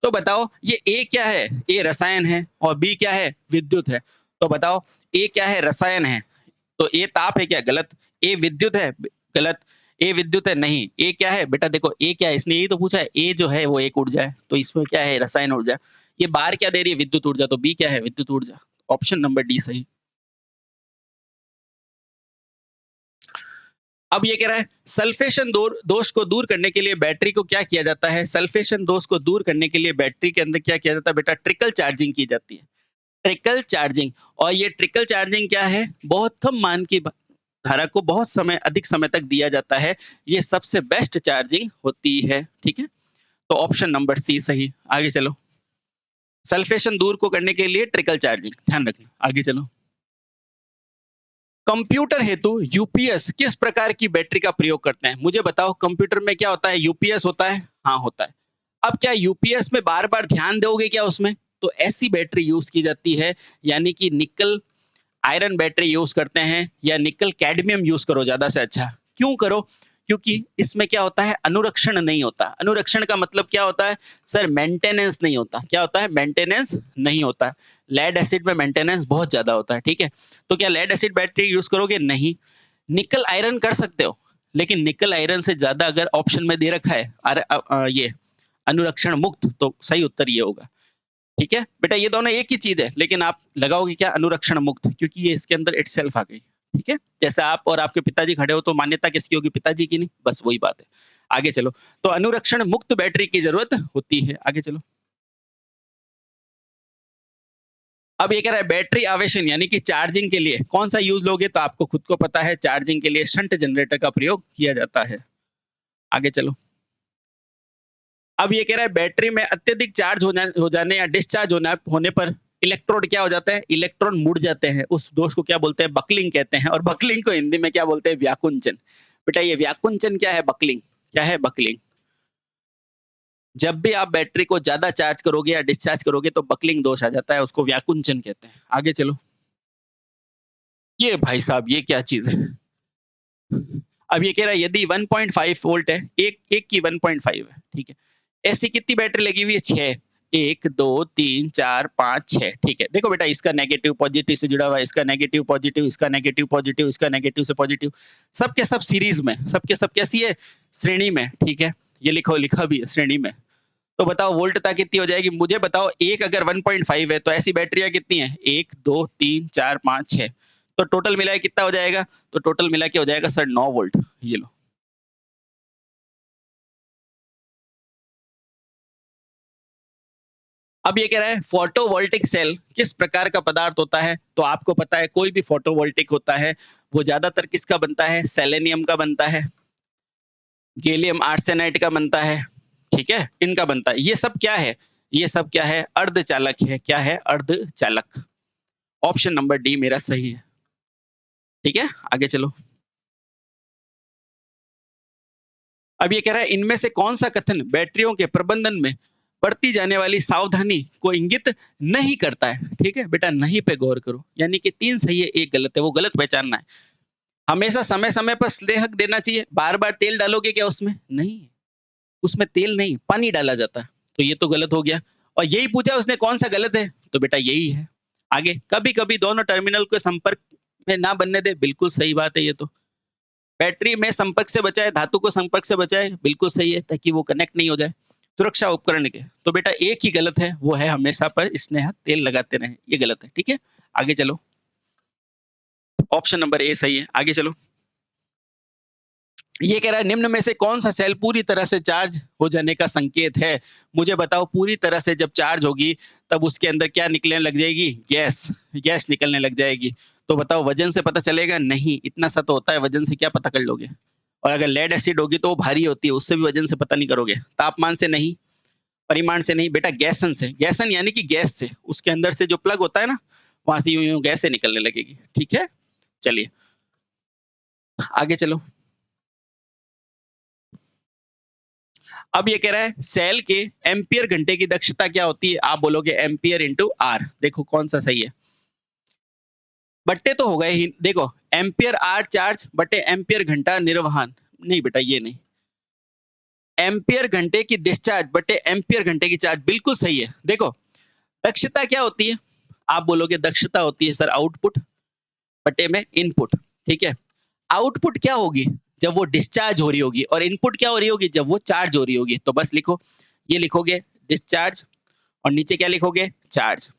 तो बताओ ये ए क्या है? ए रसायन है और बी क्या है? विद्युत है। तो बताओ ए क्या है? रसायन है। तो ए ताप है क्या? गलत। ए विद्युत है? गलत। ए विद्युत है? नहीं। ए क्या है बेटा? देखो ए क्या है, इसने यही तो पूछा है। ए जो है वो एक ऊर्जा है, तो इसमें क्या है? रसायन ऊर्जा। ये बार क्या दे रही है? विद्युत ऊर्जा। तो बी क्या है? विद्युत ऊर्जा। ऑप्शन नंबर डी सही। अब ये कह रहा है सल्फेशन दोष को दूर करने के लिए बैटरी को क्या किया जाता है? सल्फेशन दोष को दूर करने के लिए बैटरी के अंदर क्या किया जाता है बेटा? ट्रिकल चार्जिंग की जाती है। Trickle charging. और ये ट्रिकल चार्जिंग क्या है? बहुत कम मान की धारा को बहुत समय, अधिक समय तक दिया जाता है। ये सबसे बेस्ट चार्जिंग होती है। ठीक है, तो ऑप्शन नंबर सी सही। आगे चलो। सल्फेशन दूर को करने के लिए ट्रिकल चार्जिंग, ध्यान रखना। आगे चलो। कंप्यूटर हेतु यूपीएस किस प्रकार की बैटरी का प्रयोग करते हैं? मुझे बताओ कंप्यूटर में क्या होता है? यूपीएस होता है? हाँ होता है। अब क्या यूपीएस में बार बार ध्यान दोगे क्या उसमें? तो ऐसी बैटरी यूज की जाती है, यानी कि निकल आयरन बैटरी यूज करते हैं या निकल कैडमियम यूज करो ज्यादा से अच्छा। क्यों करो? क्योंकि इसमें क्या होता है? अनुरक्षण नहीं होता। अनुरक्षण का मतलब क्या होता है सर? मेंटेनेंस नहीं होता। क्या होता है? मेंटेनेंस नहीं होता। लेड एसिड में मेंटेनेंस बहुत ज्यादा होता है। ठीक है, तो क्या लेड एसिड बैटरी यूज करोगे? नहीं। निकल आयरन कर सकते हो, लेकिन निकल आयरन से ज्यादा अगर ऑप्शन में दे रखा है ये अनुरक्षण मुक्त, तो सही उत्तर ये होगा। ठीक है बेटा, ये दोनों एक ही चीज है, लेकिन आप लगाओगे क्या? अनुरक्षण मुक्त, क्योंकि ये इसके अंदर इटसेल्फ आ गई। ठीक है, जैसे आप और आपके पिताजी खड़े हो तो मान्यता किसकी होगी? पिताजी की, नहीं? बस वही बात है। आगे चलो। तो अनुरक्षण मुक्त बैटरी की जरूरत होती है। आगे चलो। अब ये कह रहा है बैटरी आवेशन यानी कि चार्जिंग के लिए कौन सा यूज लोगे? तो आपको खुद को पता है, चार्जिंग के लिए शंट जनरेटर का प्रयोग किया जाता है। आगे चलो। अब ये कह रहा है बैटरी में अत्यधिक चार्ज हो जाने या डिस्चार्ज होने पर इलेक्ट्रोड क्या हो जाता है? इलेक्ट्रॉन मुड़ जाते हैं। उस दोष को क्या बोलते हैं? बकलिंग कहते हैं। और बकलिंग को हिंदी में क्या बोलते हैं? व्याकुंचन। बेटा ये व्याकुंचन क्या है? बकलिंग। क्या है? बकलिंग। जब भी आप बैटरी को ज्यादा चार्ज करोगे या डिस्चार्ज करोगे तो बकलिंग दोष आ जाता है, उसको व्याकुंचन कहते हैं। आगे चलो। ये भाई साहब ये क्या चीज है? अब ये कह रहा है यदि 1.5 वोल्ट है, एक एक की 1.5 है, ठीक है, ऐसी कितनी बैटरी लगी हुई है? 6। 1 2 3 4 5 6। ठीक है, देखो बेटा इसका नेगेटिव पॉजिटिव से जुड़ा हुआ है, इसका नेगेटिव पॉजिटिव, इसका नेगेटिव पॉजिटिव, इसका नेगेटिव से पॉजिटिव, सबके सब सीरीज में, सबके सब कैसी है? श्रेणी में। ठीक है, ये लिखो, लिखा भी है श्रेणी में। तो बताओ वोल्टता कितनी हो जाएगी? मुझे बताओ, एक अगर 1.5 है तो ऐसी बैटरियां कितनी है? 1 2 3 4 5 6। तो टोटल मिला के कितना हो जाएगा? तो टोटल मिला के हो जाएगा सर 9 वोल्ट। ये लो। अब ये कह रहा है फोटोवोल्टिक सेल किस प्रकार का पदार्थ होता है? तो आपको पता है कोई भी फोटोवोल्टिक होता है वो ज्यादातर किसका बनता है? सेलेनियम का बनता है, गैलियम आर्सेनाइड का बनता है। ठीक है, इनका बनता है। ये सब क्या है? ये सब क्या है? अर्धचालक है। क्या है? अर्धचालक। ऑप्शन नंबर डी मेरा सही है। ठीक है, आगे चलो। अब ये कह रहा है इनमें से कौन सा कथन बैटरियों के प्रबंधन में बरती जाने वाली सावधानी को इंगित नहीं करता है? ठीक है बेटा, नहीं पे गौर करो, यानी कि 3 सही है, 1 गलत है, वो गलत पहचानना है। हमेशा समय समय पर स्नेहक देना चाहिए। बार बार तेल डालोगे क्या उसमें? नहीं, उसमें तेल नहीं, पानी डाला जाता है। तो ये तो गलत हो गया। और यही पूछा उसने कौन सा गलत है, तो बेटा यही है। आगे, कभी कभी दोनों टर्मिनल को संपर्क में ना बनने दे, बिल्कुल सही बात है ये तो। बैटरी में संपर्क से बचाए, धातु को संपर्क से बचाए, बिल्कुल सही है, ताकि वो कनेक्ट नहीं हो जाए सुरक्षा उपकरण के। तो बेटा एक ही गलत है, वो है हमेशा पर स्नेहक तेल लगाते रहे, ये गलत है। ठीक है, आगे चलो। ऑप्शन नंबर ए सही है। आगे चलो। ये कह रहा है निम्न में से कौन सा सेल पूरी तरह से चार्ज हो जाने का संकेत है? मुझे बताओ, पूरी तरह से जब चार्ज होगी तब उसके अंदर क्या निकलने लग जाएगी? गैस, गैस निकलने लग जाएगी। तो बताओ वज़न से पता चलेगा? नहीं, इतना सा तो होता है, वज़न से क्या पता कर लोगे? और अगर लेड एसिड होगी तो वो भारी होती है, उससे भी वज़न से पता नहीं करोगे। तापमान से नहीं, परिमाण से नहीं, बेटा गैसन से। गैसन यानी कि गैस से, उसके अंदर से जो प्लग होता है ना, वहाँ से यूँ-यूँ गैसें निकलने लगेगी, ठीक है? चलिए, आगे चलो। अब ये कह रहा है सेल के एम्पीयर घंटे की दक्षता क्या होती है? आप बोलोगे एम्पीयर इंटू आर। देखो कौन सा सही है? बट्टे तो हो गए ही। देखो एम्पीयर आर चार्ज बटे एम्पीयर घंटा निर्वहन। नहीं बेटा ये नहीं। एम्पीयर घंटे की डिस्चार्ज बटे एम्पीयर घंटे की चार्ज, बिल्कुल सही है। देखो दक्षता क्या होती है? आप बोलोगे दक्षता होती है सर आउटपुट बटे में इनपुट, ठीक है? आउटपुट क्या होगी? जब वो डिस्चार्ज हो रही होगी, और इनपुट क्या हो रही होगी? जब वो चार्ज हो रही होगी। तो बस लिखो, ये लिखोगे डिस्चार्ज और नीचे क्या लिखोगे? चार्ज।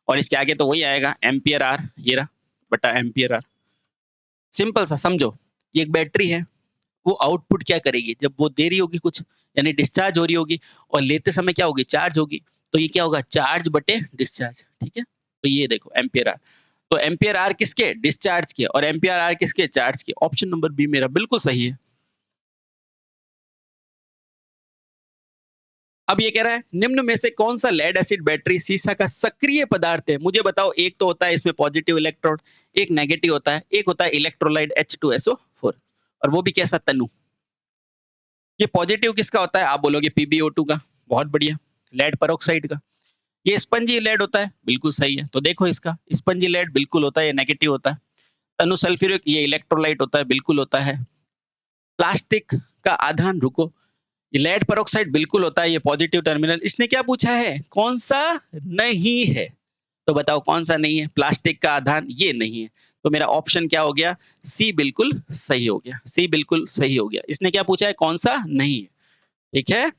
और इसके आगे तो वही आएगा एम्पियर आर, ये रहा बटा एम्पियर आर। सिंपल सा समझो, ये एक बैटरी है, वो आउटपुट क्या करेगी? जब वो दे रही होगी कुछ, यानी डिस्चार्ज हो रही होगी, और लेते समय क्या होगी? चार्ज होगी। तो ये क्या होगा? चार्ज बटे डिस्चार्ज, ठीक है? तो ये देखो एम्पियर आर। तो एम्पियर आर किसके? डिस्चार्ज के। और एम्पियर आर किसके? चार्ज के। ऑप्शन नंबर बी मेरा बिल्कुल सही है। अब ये कह रहा है निम्न में से कौन सा लेड एसिड बैटरी सीसा का सक्रिय पदार्थ है? मुझे बताओ। एक तो होता है इसमें पॉजिटिव इलेक्ट्रोड, एक नेगेटिव होता है, एक होता है इलेक्ट्रोलाइट H2SO4, और वो भी कैसा? तनु। ये पॉजिटिव किसका होता है? आप बोलोगे PbO2 का। बहुत बढ़िया। लेड पेरोक्साइड का। ये स्पंजी लेड होता है, बिल्कुल सही है। तो देखो इसका स्पंजी लेड बिल्कुल होता है, ये नेगेटिव होता है। तनु सल्फ्यूरिक ये इलेक्ट्रोलाइट होता है, बिल्कुल होता है। प्लास्टिक का आधान, रुको, ये लेड पेरोक्साइड बिल्कुल होता है, ये पॉजिटिव टर्मिनल। इसने क्या पूछा है? कौन सा नहीं है? तो बताओ कौन सा नहीं है? प्लास्टिक का आधान ये नहीं है। तो मेरा ऑप्शन क्या हो गया? सी बिल्कुल सही हो गया। सी बिल्कुल सही हो गया। इसने क्या पूछा है? कौन सा नहीं है, ठीक है?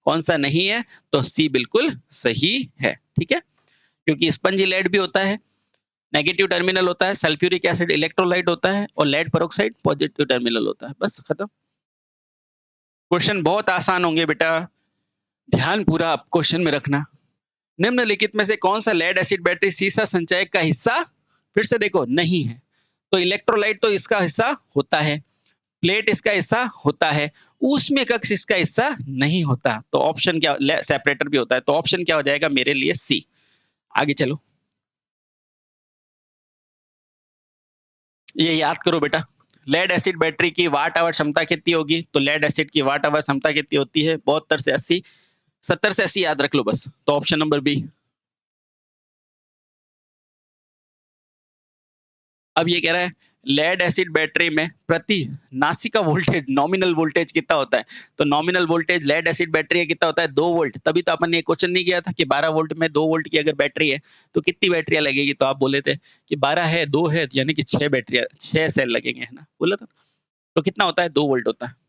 कौन सा नहीं है? तो सी बिल्कुल सही है, ठीक है? क्योंकि स्पंजी लेड भी होता है, नेगेटिव टर्मिनल होता है, सल्फ्यूरिक एसिड इलेक्ट्रोलाइट होता है, और लेड पेरोक्साइड पॉजिटिव टर्मिनल होता है। बस खत्म। क्वेश्चन बहुत आसान होंगे बेटा, ध्यान पूरा आप क्वेश्चन में रखना। निम्नलिखित में से कौन सा लेड एसिड बैटरी सीसा संचयक का हिस्सा? फिर से देखो नहीं है। तो इलेक्ट्रोलाइट तो इसका हिस्सा होता है, प्लेट इसका हिस्सा होता है, ऊष्मीय कक्ष इसका हिस्सा नहीं होता। तो ऑप्शन क्या? सेपरेटर भी होता है। तो ऑप्शन क्या हो जाएगा मेरे लिए? सी। आगे चलो, ये याद करो बेटा। लेड एसिड बैटरी की वाट आवर क्षमता कितनी होगी? तो लेड एसिड की वाट आवर क्षमता कितनी होती है? 72 से 80, 70 से 80 याद रख लो बस। तो ऑप्शन नंबर बी। अब ये कह रहा है लेड एसिड बैटरी में प्रति नासिका वोल्टेज, नॉमिनल वोल्टेज कितना होता है? तो nominal voltage lead acid battery का कितना होता है? 2 वोल्ट। तभी तो अपन ने एक क्वेश्चन नहीं किया था कि 12 वोल्ट में 2 वोल्ट की अगर बैटरी है तो कितनी बैटरियां लगेगी? तो आप बोले थे कि 12 है, 2 है, यानी कि 6 बैटरियां, 6 सेल लगेंगे, है ना? बोला था। तो कितना होता है? 2 वोल्ट होता है।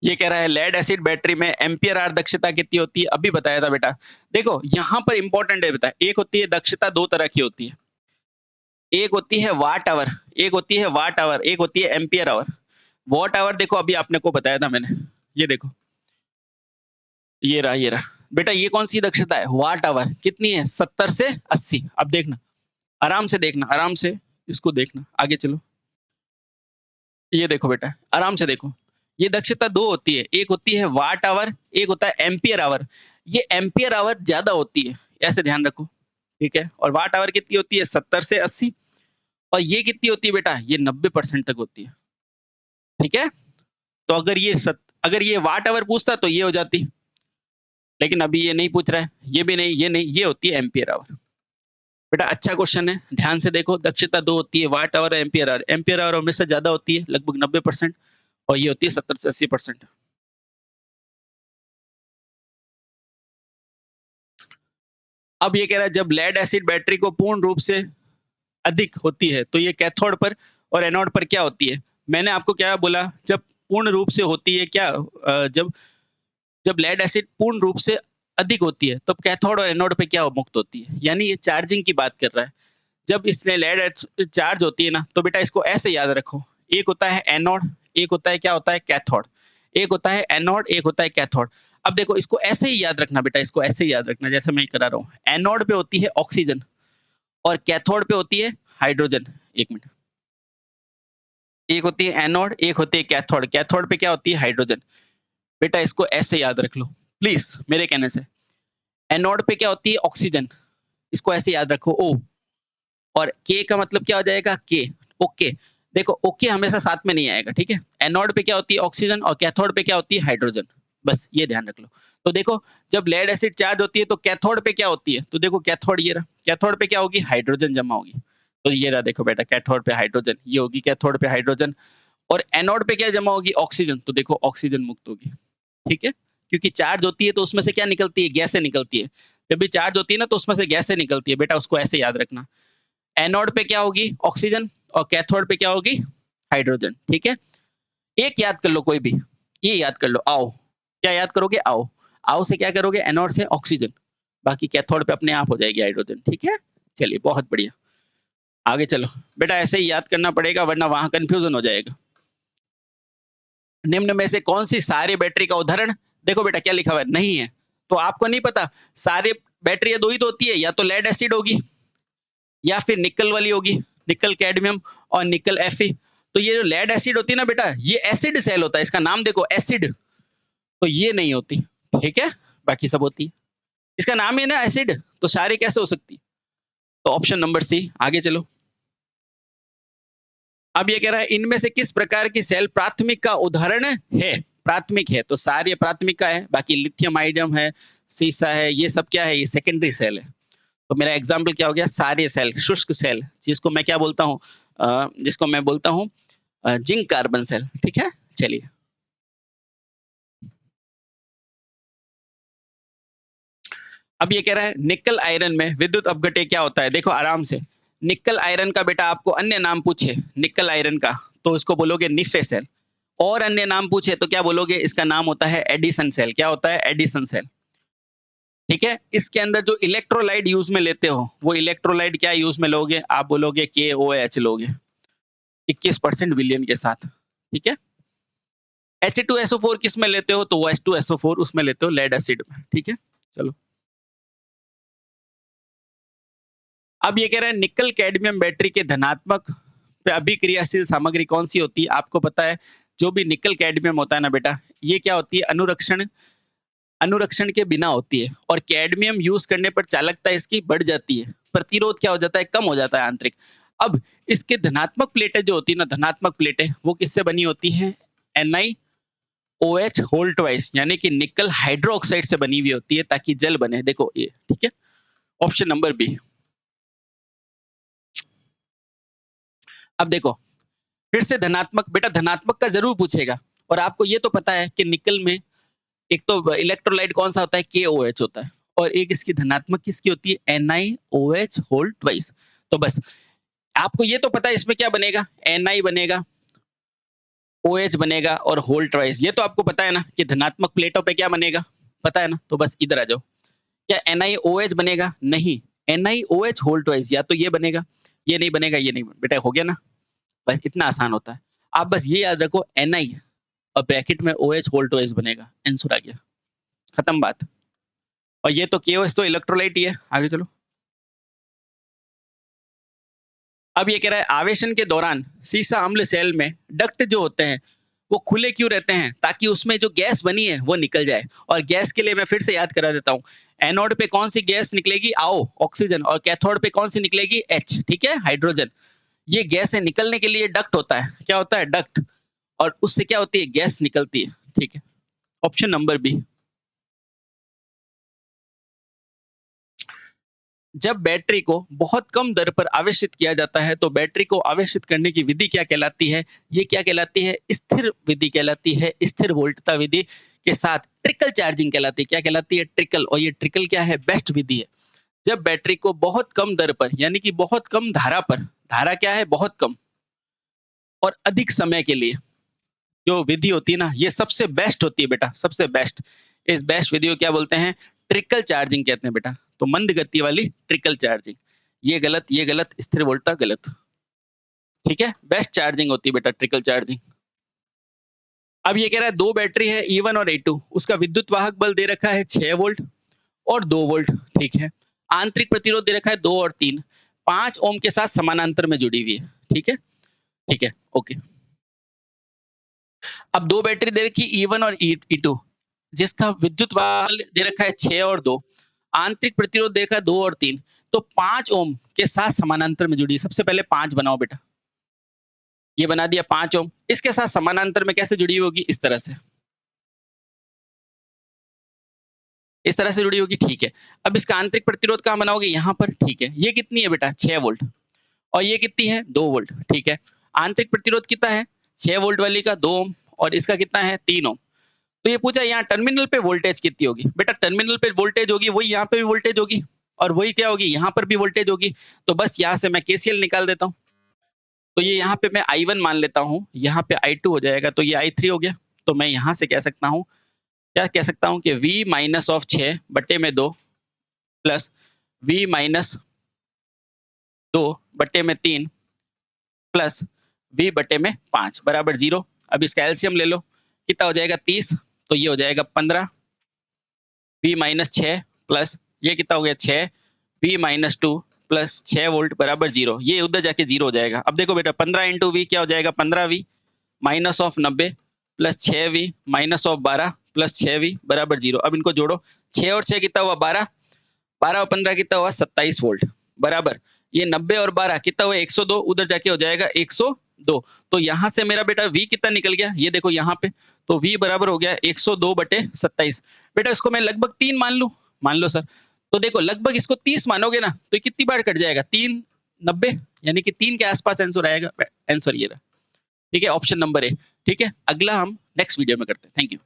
ये कह रहा है लेड एसिड बैटरी में एम्पियर आर दक्षता कितनी होती है? अभी बताया था बेटा। देखो यहाँ पर इंपॉर्टेंट है बेटा, एक होती है दक्षता, दो तरह की होती है। एक होती है वाट आवर, एक होती है वाट आवर, एक होती है एम्पियर आवर। वॉट आवर देखो अभी आपने को बताया था मैंने, ये देखो, ये रहा, ये रहा बेटा। ये कौन सी दक्षता है? Watt hour. कितनी है? 70 से 80। अब देखना, आराम से देखना, आराम से इसको देखना। आगे चलो, ये देखो बेटा, आराम से देखो। ये दक्षता दो होती है, एक होती है वाट आवर, एक होता है एम्पियर आवर। ये एम्पियर आवर ज्यादा होती है, ऐसे ध्यान रखो, ठीक है? और वाट आवर कितनी होती है? 70 से 80। और ये कितनी होती है बेटा? ये 90% तक होती है, ठीक है? तो अगर ये वाट आवर पूछता तो ये हो जाती, लेकिन अभी ये नहीं पूछ रहा है, ये भी नहीं, ये नहीं, ये होती है एम्पियर आवर। बेटा अच्छा क्वेश्चन है, ध्यान से देखो। दक्षता दो होती है, watt hour, ampere hour. Ampere hour हमेशा ज्यादा होती है, लगभग 90%, और ये होती है 70 से 80%। अब ये कह रहा है जब लेड एसिड बैटरी को पूर्ण रूप से अधिक होती है तो ये कैथोड पर और एनोड पर क्या होती है? मैंने आपको क्या बोला? जब पूर्ण रूप से होती है क्या, जब जब लेड एसिड पूर्ण रूप से अधिक होती है तब कैथोड और एनोड पे क्या मुक्त होती है? यानी ये चार्जिंग की बात कर रहा है। जब इसमें लेड चार्ज होती है ना, तो बेटा इसको ऐसे याद रखो, एक होता है एनोड, एक होता है क्या होता है? कैथोड। एक होता है एनोड, एक होता है कैथोड। अब देखो इसको ऐसे ही याद रखना बेटा, इसको ऐसे ही याद रखना जैसे मैं करा रहा हूँ। एनोड पे होती है ऑक्सीजन और कैथोड पे होती है हाइड्रोजन। एक मिनट, एक होती है एनोड, एक होती है कैथोड। कैथोड पे क्या होती है? हाइड्रोजन। बेटा इसको ऐसे याद रख लो प्लीज मेरे कहने से। एनोड पे क्या होती है? ऑक्सीजन, इसको ऐसे याद रखो ओ। और के का मतलब क्या हो जाएगा? के। ओके, देखो ओके हमेशा साथ में नहीं आएगा, ठीक है। एनोड पे क्या होती है? ऑक्सीजन, और कैथोड पे क्या होती है? हाइड्रोजन। बस ये ध्यान रख लो। तो देखो जब लेड एसिड चार्ज होती है तो कैथोड पे क्या होती है? तो देखो कैथोड ये रहा, कैथोड पे क्या होगी? हाइड्रोजन जमा होगी। तो ये रहा देखो बेटा, कैथोड पे हाइड्रोजन, ये होगी कैथोड पे हाइड्रोजन। और एनोड पे क्या जमा होगी? ऑक्सीजन, तो देखो ऑक्सीजन मुक्त होगी, ठीक है। क्योंकि चार्ज होती है तो उसमें से क्या निकलती है? गैसें निकलती है। जब भी चार्ज होती है ना तो उसमें से गैसें निकलती है बेटा, उसको ऐसे याद रखना। एनोड पे क्या होगी? ऑक्सीजन, और कैथोड पे क्या होगी? हाइड्रोजन, ठीक है। एक याद कर लो कोई भी, ये याद कर लो, आओ। क्या याद करोगे? आओ। आओ से क्या करोगे? एनोड से ऑक्सीजन, बाकी कैथोड पे अपने आप हो जाएगी हाइड्रोजन, ठीक है। चलिए बहुत बढ़िया, आगे चलो। बेटा ऐसे ही याद करना पड़ेगा वरना वहां कंफ्यूजन हो जाएगा। निम्न में से कौन सी सारे बैटरी का उदाहरण? देखो बेटा क्या लिखा हुआ है, नहीं है तो आपको नहीं पता। सारे बैटरी दो ही तो होती है, या तो लेड एसिड होगी या फिर निकल वाली होगी, निकल कैडमियम और निकल एफी। तो ये जो लेड एसिड होती है ना बेटा, ये एसिड सेल होता है, इसका नाम देखो एसिड। तो ये नहीं होती, ठीक है, बाकी सब होती है। इसका नाम ही है ना एसिड, तो सारी कैसे हो सकती? तो ऑप्शन नंबर सी। आगे चलो। अब ये कह रहा है इनमें से किस प्रकार की सेल प्राथमिक का उदाहरण है? प्राथमिक है तो सारे प्राथमिक का है, बाकी लिथियम आइडियम है, सीसा है, ये सब क्या है? ये सेकेंडरी सेल है। तो मेरा एग्जाम्पल क्या हो गया? सारे सेल, शुष्क सेल, जिसको मैं क्या बोलता हूँ? जिसको मैं बोलता हूँ जिंक कार्बन सेल, ठीक है। चलिए अब ये कह रहा है निकल आयरन में विद्युत अपघट्य क्या होता है? देखो आराम से, निकल आयरन का बेटा आपको अन्य नाम पूछे निकल आयरन का, तो इसको बोलोगे निफे सेल। और अन्य नाम पूछे तो क्या बोलोगे? इसका नाम होता है एडिसन सेल। क्या होता है? एडिसन सेल, ठीक है। इसके अंदर जो इलेक्ट्रोलाइट यूज में लेते हो, वो इलेक्ट्रोलाइट क्या यूज में लोगे? आप बोलोगे KOH लोगे, 21% विलियन के साथ, ठीक है। H2SO4 किस में लेते हो? तो वो H2SO4 उसमें लेते हो, लेड एसिड में, ठीक है। चलो अब ये कह रहा है निकल कैडमियम बैटरी के धनात्मक पे अभिक्रियाशील सामग्री कौन सी होती है? आपको पता है जो भी निकल कैडमियम होता है ना बेटा, ये क्या होती है? अनुरक्षण, अनुरक्षण के बिना होती है। और कैडमियम यूज करने पर चालकता इसकी बढ़ जाती है, प्रतिरोध क्या हो जाता है? कम हो जाता है आंतरिक। अब इसके धनात्मक प्लेटें जो होती है ना, धनात्मक प्लेटें वो किससे बनी होती है? NiOH होल ट्वाइस, यानी कि निकल हाइड्रोक्साइड से बनी हुई होती है, ताकि जल बने। देखो ये, ठीक है। Option number B. अब देखो फिर से धनात्मक, बेटा धनात्मक का जरूर पूछेगा। और आपको ये तो पता है कि निकल में एक तो इलेक्ट्रोलाइट कौन सा होता है? KOH होता है। और एक इसकी धनात्मक किसकी होती है? NiOH whole twice. तो बस आपको ये तो पता है इसमें क्या बनेगा? Ni बनेगा, OH बनेगा और होल ट्वाइस। ये तो आपको पता है ना कि धनात्मक प्लेटों पे क्या बनेगा? पता है ना। तो बस इधर आ जाओ। क्या NiOH बनेगा? नहीं, NiOH होल ट्वाइस या तो ये बनेगा, ये नहीं बनेगा, ये नहीं बेटा, हो गया ना। बस इतना आसान होता है। आप बस ये याद रखो Ni और ब्रैकेट में OH होल ट्वाइस बनेगा, आंसर आ गया, खत्म बात। और ये तो KOH तो इलेक्ट्रोलाइट ही है। आगे चलो। अब ये कह रहा है आवेशन के दौरान सीसा अम्ल सेल में डक्ट जो होते हैं वो खुले क्यों रहते हैं? ताकि उसमें जो गैस बनी है वो निकल जाए। और गैस के लिए मैं फिर से याद करा देता हूँ। एनोड पे कौन सी गैस निकलेगी? आओ, ऑक्सीजन। और कैथोड पे कौन सी निकलेगी? H, ठीक है, हाइड्रोजन। ये गैस है, निकलने के लिए डक्ट होता है। क्या होता है? डक्ट। और उससे क्या होती है? गैस निकलती है, ठीक है। Option number B. जब बैटरी को बहुत कम दर पर आवेशित किया जाता है तो बैटरी को आवेशित करने की विधि क्या कहलाती है? ये क्या कहलाती है? स्थिर विधि कहलाती है, स्थिर वोल्टता विधि के साथ ट्रिकल चार्जिंग कहलाती है। क्या कहलाती है? ट्रिकल। और ये ट्रिकल क्या है? बेस्ट विधि है। जब बैटरी को बहुत कम दर पर, यानी कि बहुत कम धारा पर, धारा क्या है? बहुत कम, और अधिक समय के लिए जो विधि होती है ना, ये सबसे बेस्ट होती है बेटा, सबसे बेस्ट। इस बेस्ट विधि को क्या बोलते हैं? ट्रिकल चार्जिंग कहते हैं बेटा। तो मंद गति वाली ट्रिकल चार्जिंग। ये गलत, ये गलत, स्थिर वोल्टता गलत, ठीक है। बेस्ट चार्जिंग होती है बेटा ट्रिकल चार्जिंग। अब ये कह रहा है दो बैटरी है E1 और E2, उसका विद्युत वाहक बल दे रखा है 6 वोल्ट और 2 वोल्ट, ठीक है। आंतरिक प्रतिरोध दे रखा है 2 और 3, 5 ओम के साथ समानांतर में जुड़ी हुई है, ठीक है? ठीक है, ओके। अब दो बैटरी दे रखी E1 और E2, जिसका विद्युत वाहक दे रखा है 6 और 2, आंतरिक प्रतिरोध दे रखा है 2 और 3, तो 5 ओम के साथ समानांतर में जुड़ी है। सबसे पहले 5 बनाओ बेटा। ये बना दिया 5 ओम। इसके साथ समानांतर में कैसे जुड़ी होगी? इस तरह से। इस तरह से जुड़ी होगी, ठीक है। अब इसका आंतरिक प्रतिरोध कहाँ बनाओगे? यहाँ पर, ठीक है। ये कितनी है बेटा? 6 वोल्ट और ये कितनी है? 2 वोल्ट, ठीक है। आंतरिक प्रतिरोध कितना है? 6 वोल्ट वाली का 2 ओम और इसका कितना है? 3 ओम। तो ये पूछा यहाँ टर्मिनल पे वोल्टेज कितनी होगी? बेटा टर्मिनल पे वोल्टेज होगी वही यहाँ पे भी वोल्टेज होगी और वही क्या होगी? यहाँ पर भी वोल्टेज होगी। तो बस यहाँ से मैं केसीएल निकाल देता हूँ। तो ये यहाँ पे मैं I1 मान लेता हूँ, यहाँ पे I2 हो जाएगा, तो ये I3 हो गया। तो मैं यहाँ से कह सकता हूँ, क्या कह सकता हूँ कि V माइनस ऑफ 6 बटे में 2 प्लस V माइनस 2 बटे में 3 प्लस V बटे में 5 बराबर 0। अब इसका एलसीएम ले लो, कितना हो जाएगा? 30, तो ये हो जाएगा 15। V माइनस 6 प्लस ये कितना हो गया? 6 V माइनस 2 प्लस 6 वोल्ट बराबर 0। ये उधर जाके 0 हो जाएगा। अब देखो बेटा 15 इंटू V क्या हो जाएगा? 15V minus of 90 plus 6V minus of 12 plus 6V बराबर 0। अब इनको जोड़ो, 6 और 6 कितना हुआ? 12, 12 और 15 कितना हुआ? 27 वोल्ट बराबर। ये 90 और 12 कितना हुआ? 102, उधर जाके हो जाएगा 102। तो यहाँ से मेरा बेटा V कितना निकल गया? ये देखो यहाँ पे, तो V बराबर हो गया 102 बटे 27। बेटा इसको मैं लगभग 3 मान लूं? मान लो सर। तो देखो लगभग इसको 30 मानोगे ना, तो कितनी बार कट जाएगा? 3, 90, यानी कि 3 के आसपास आंसर आएगा। आंसर ये रहा, ठीक है, ऑप्शन नंबर ए। ठीक है, अगला हम नेक्स्ट वीडियो में करते हैं। Thank you.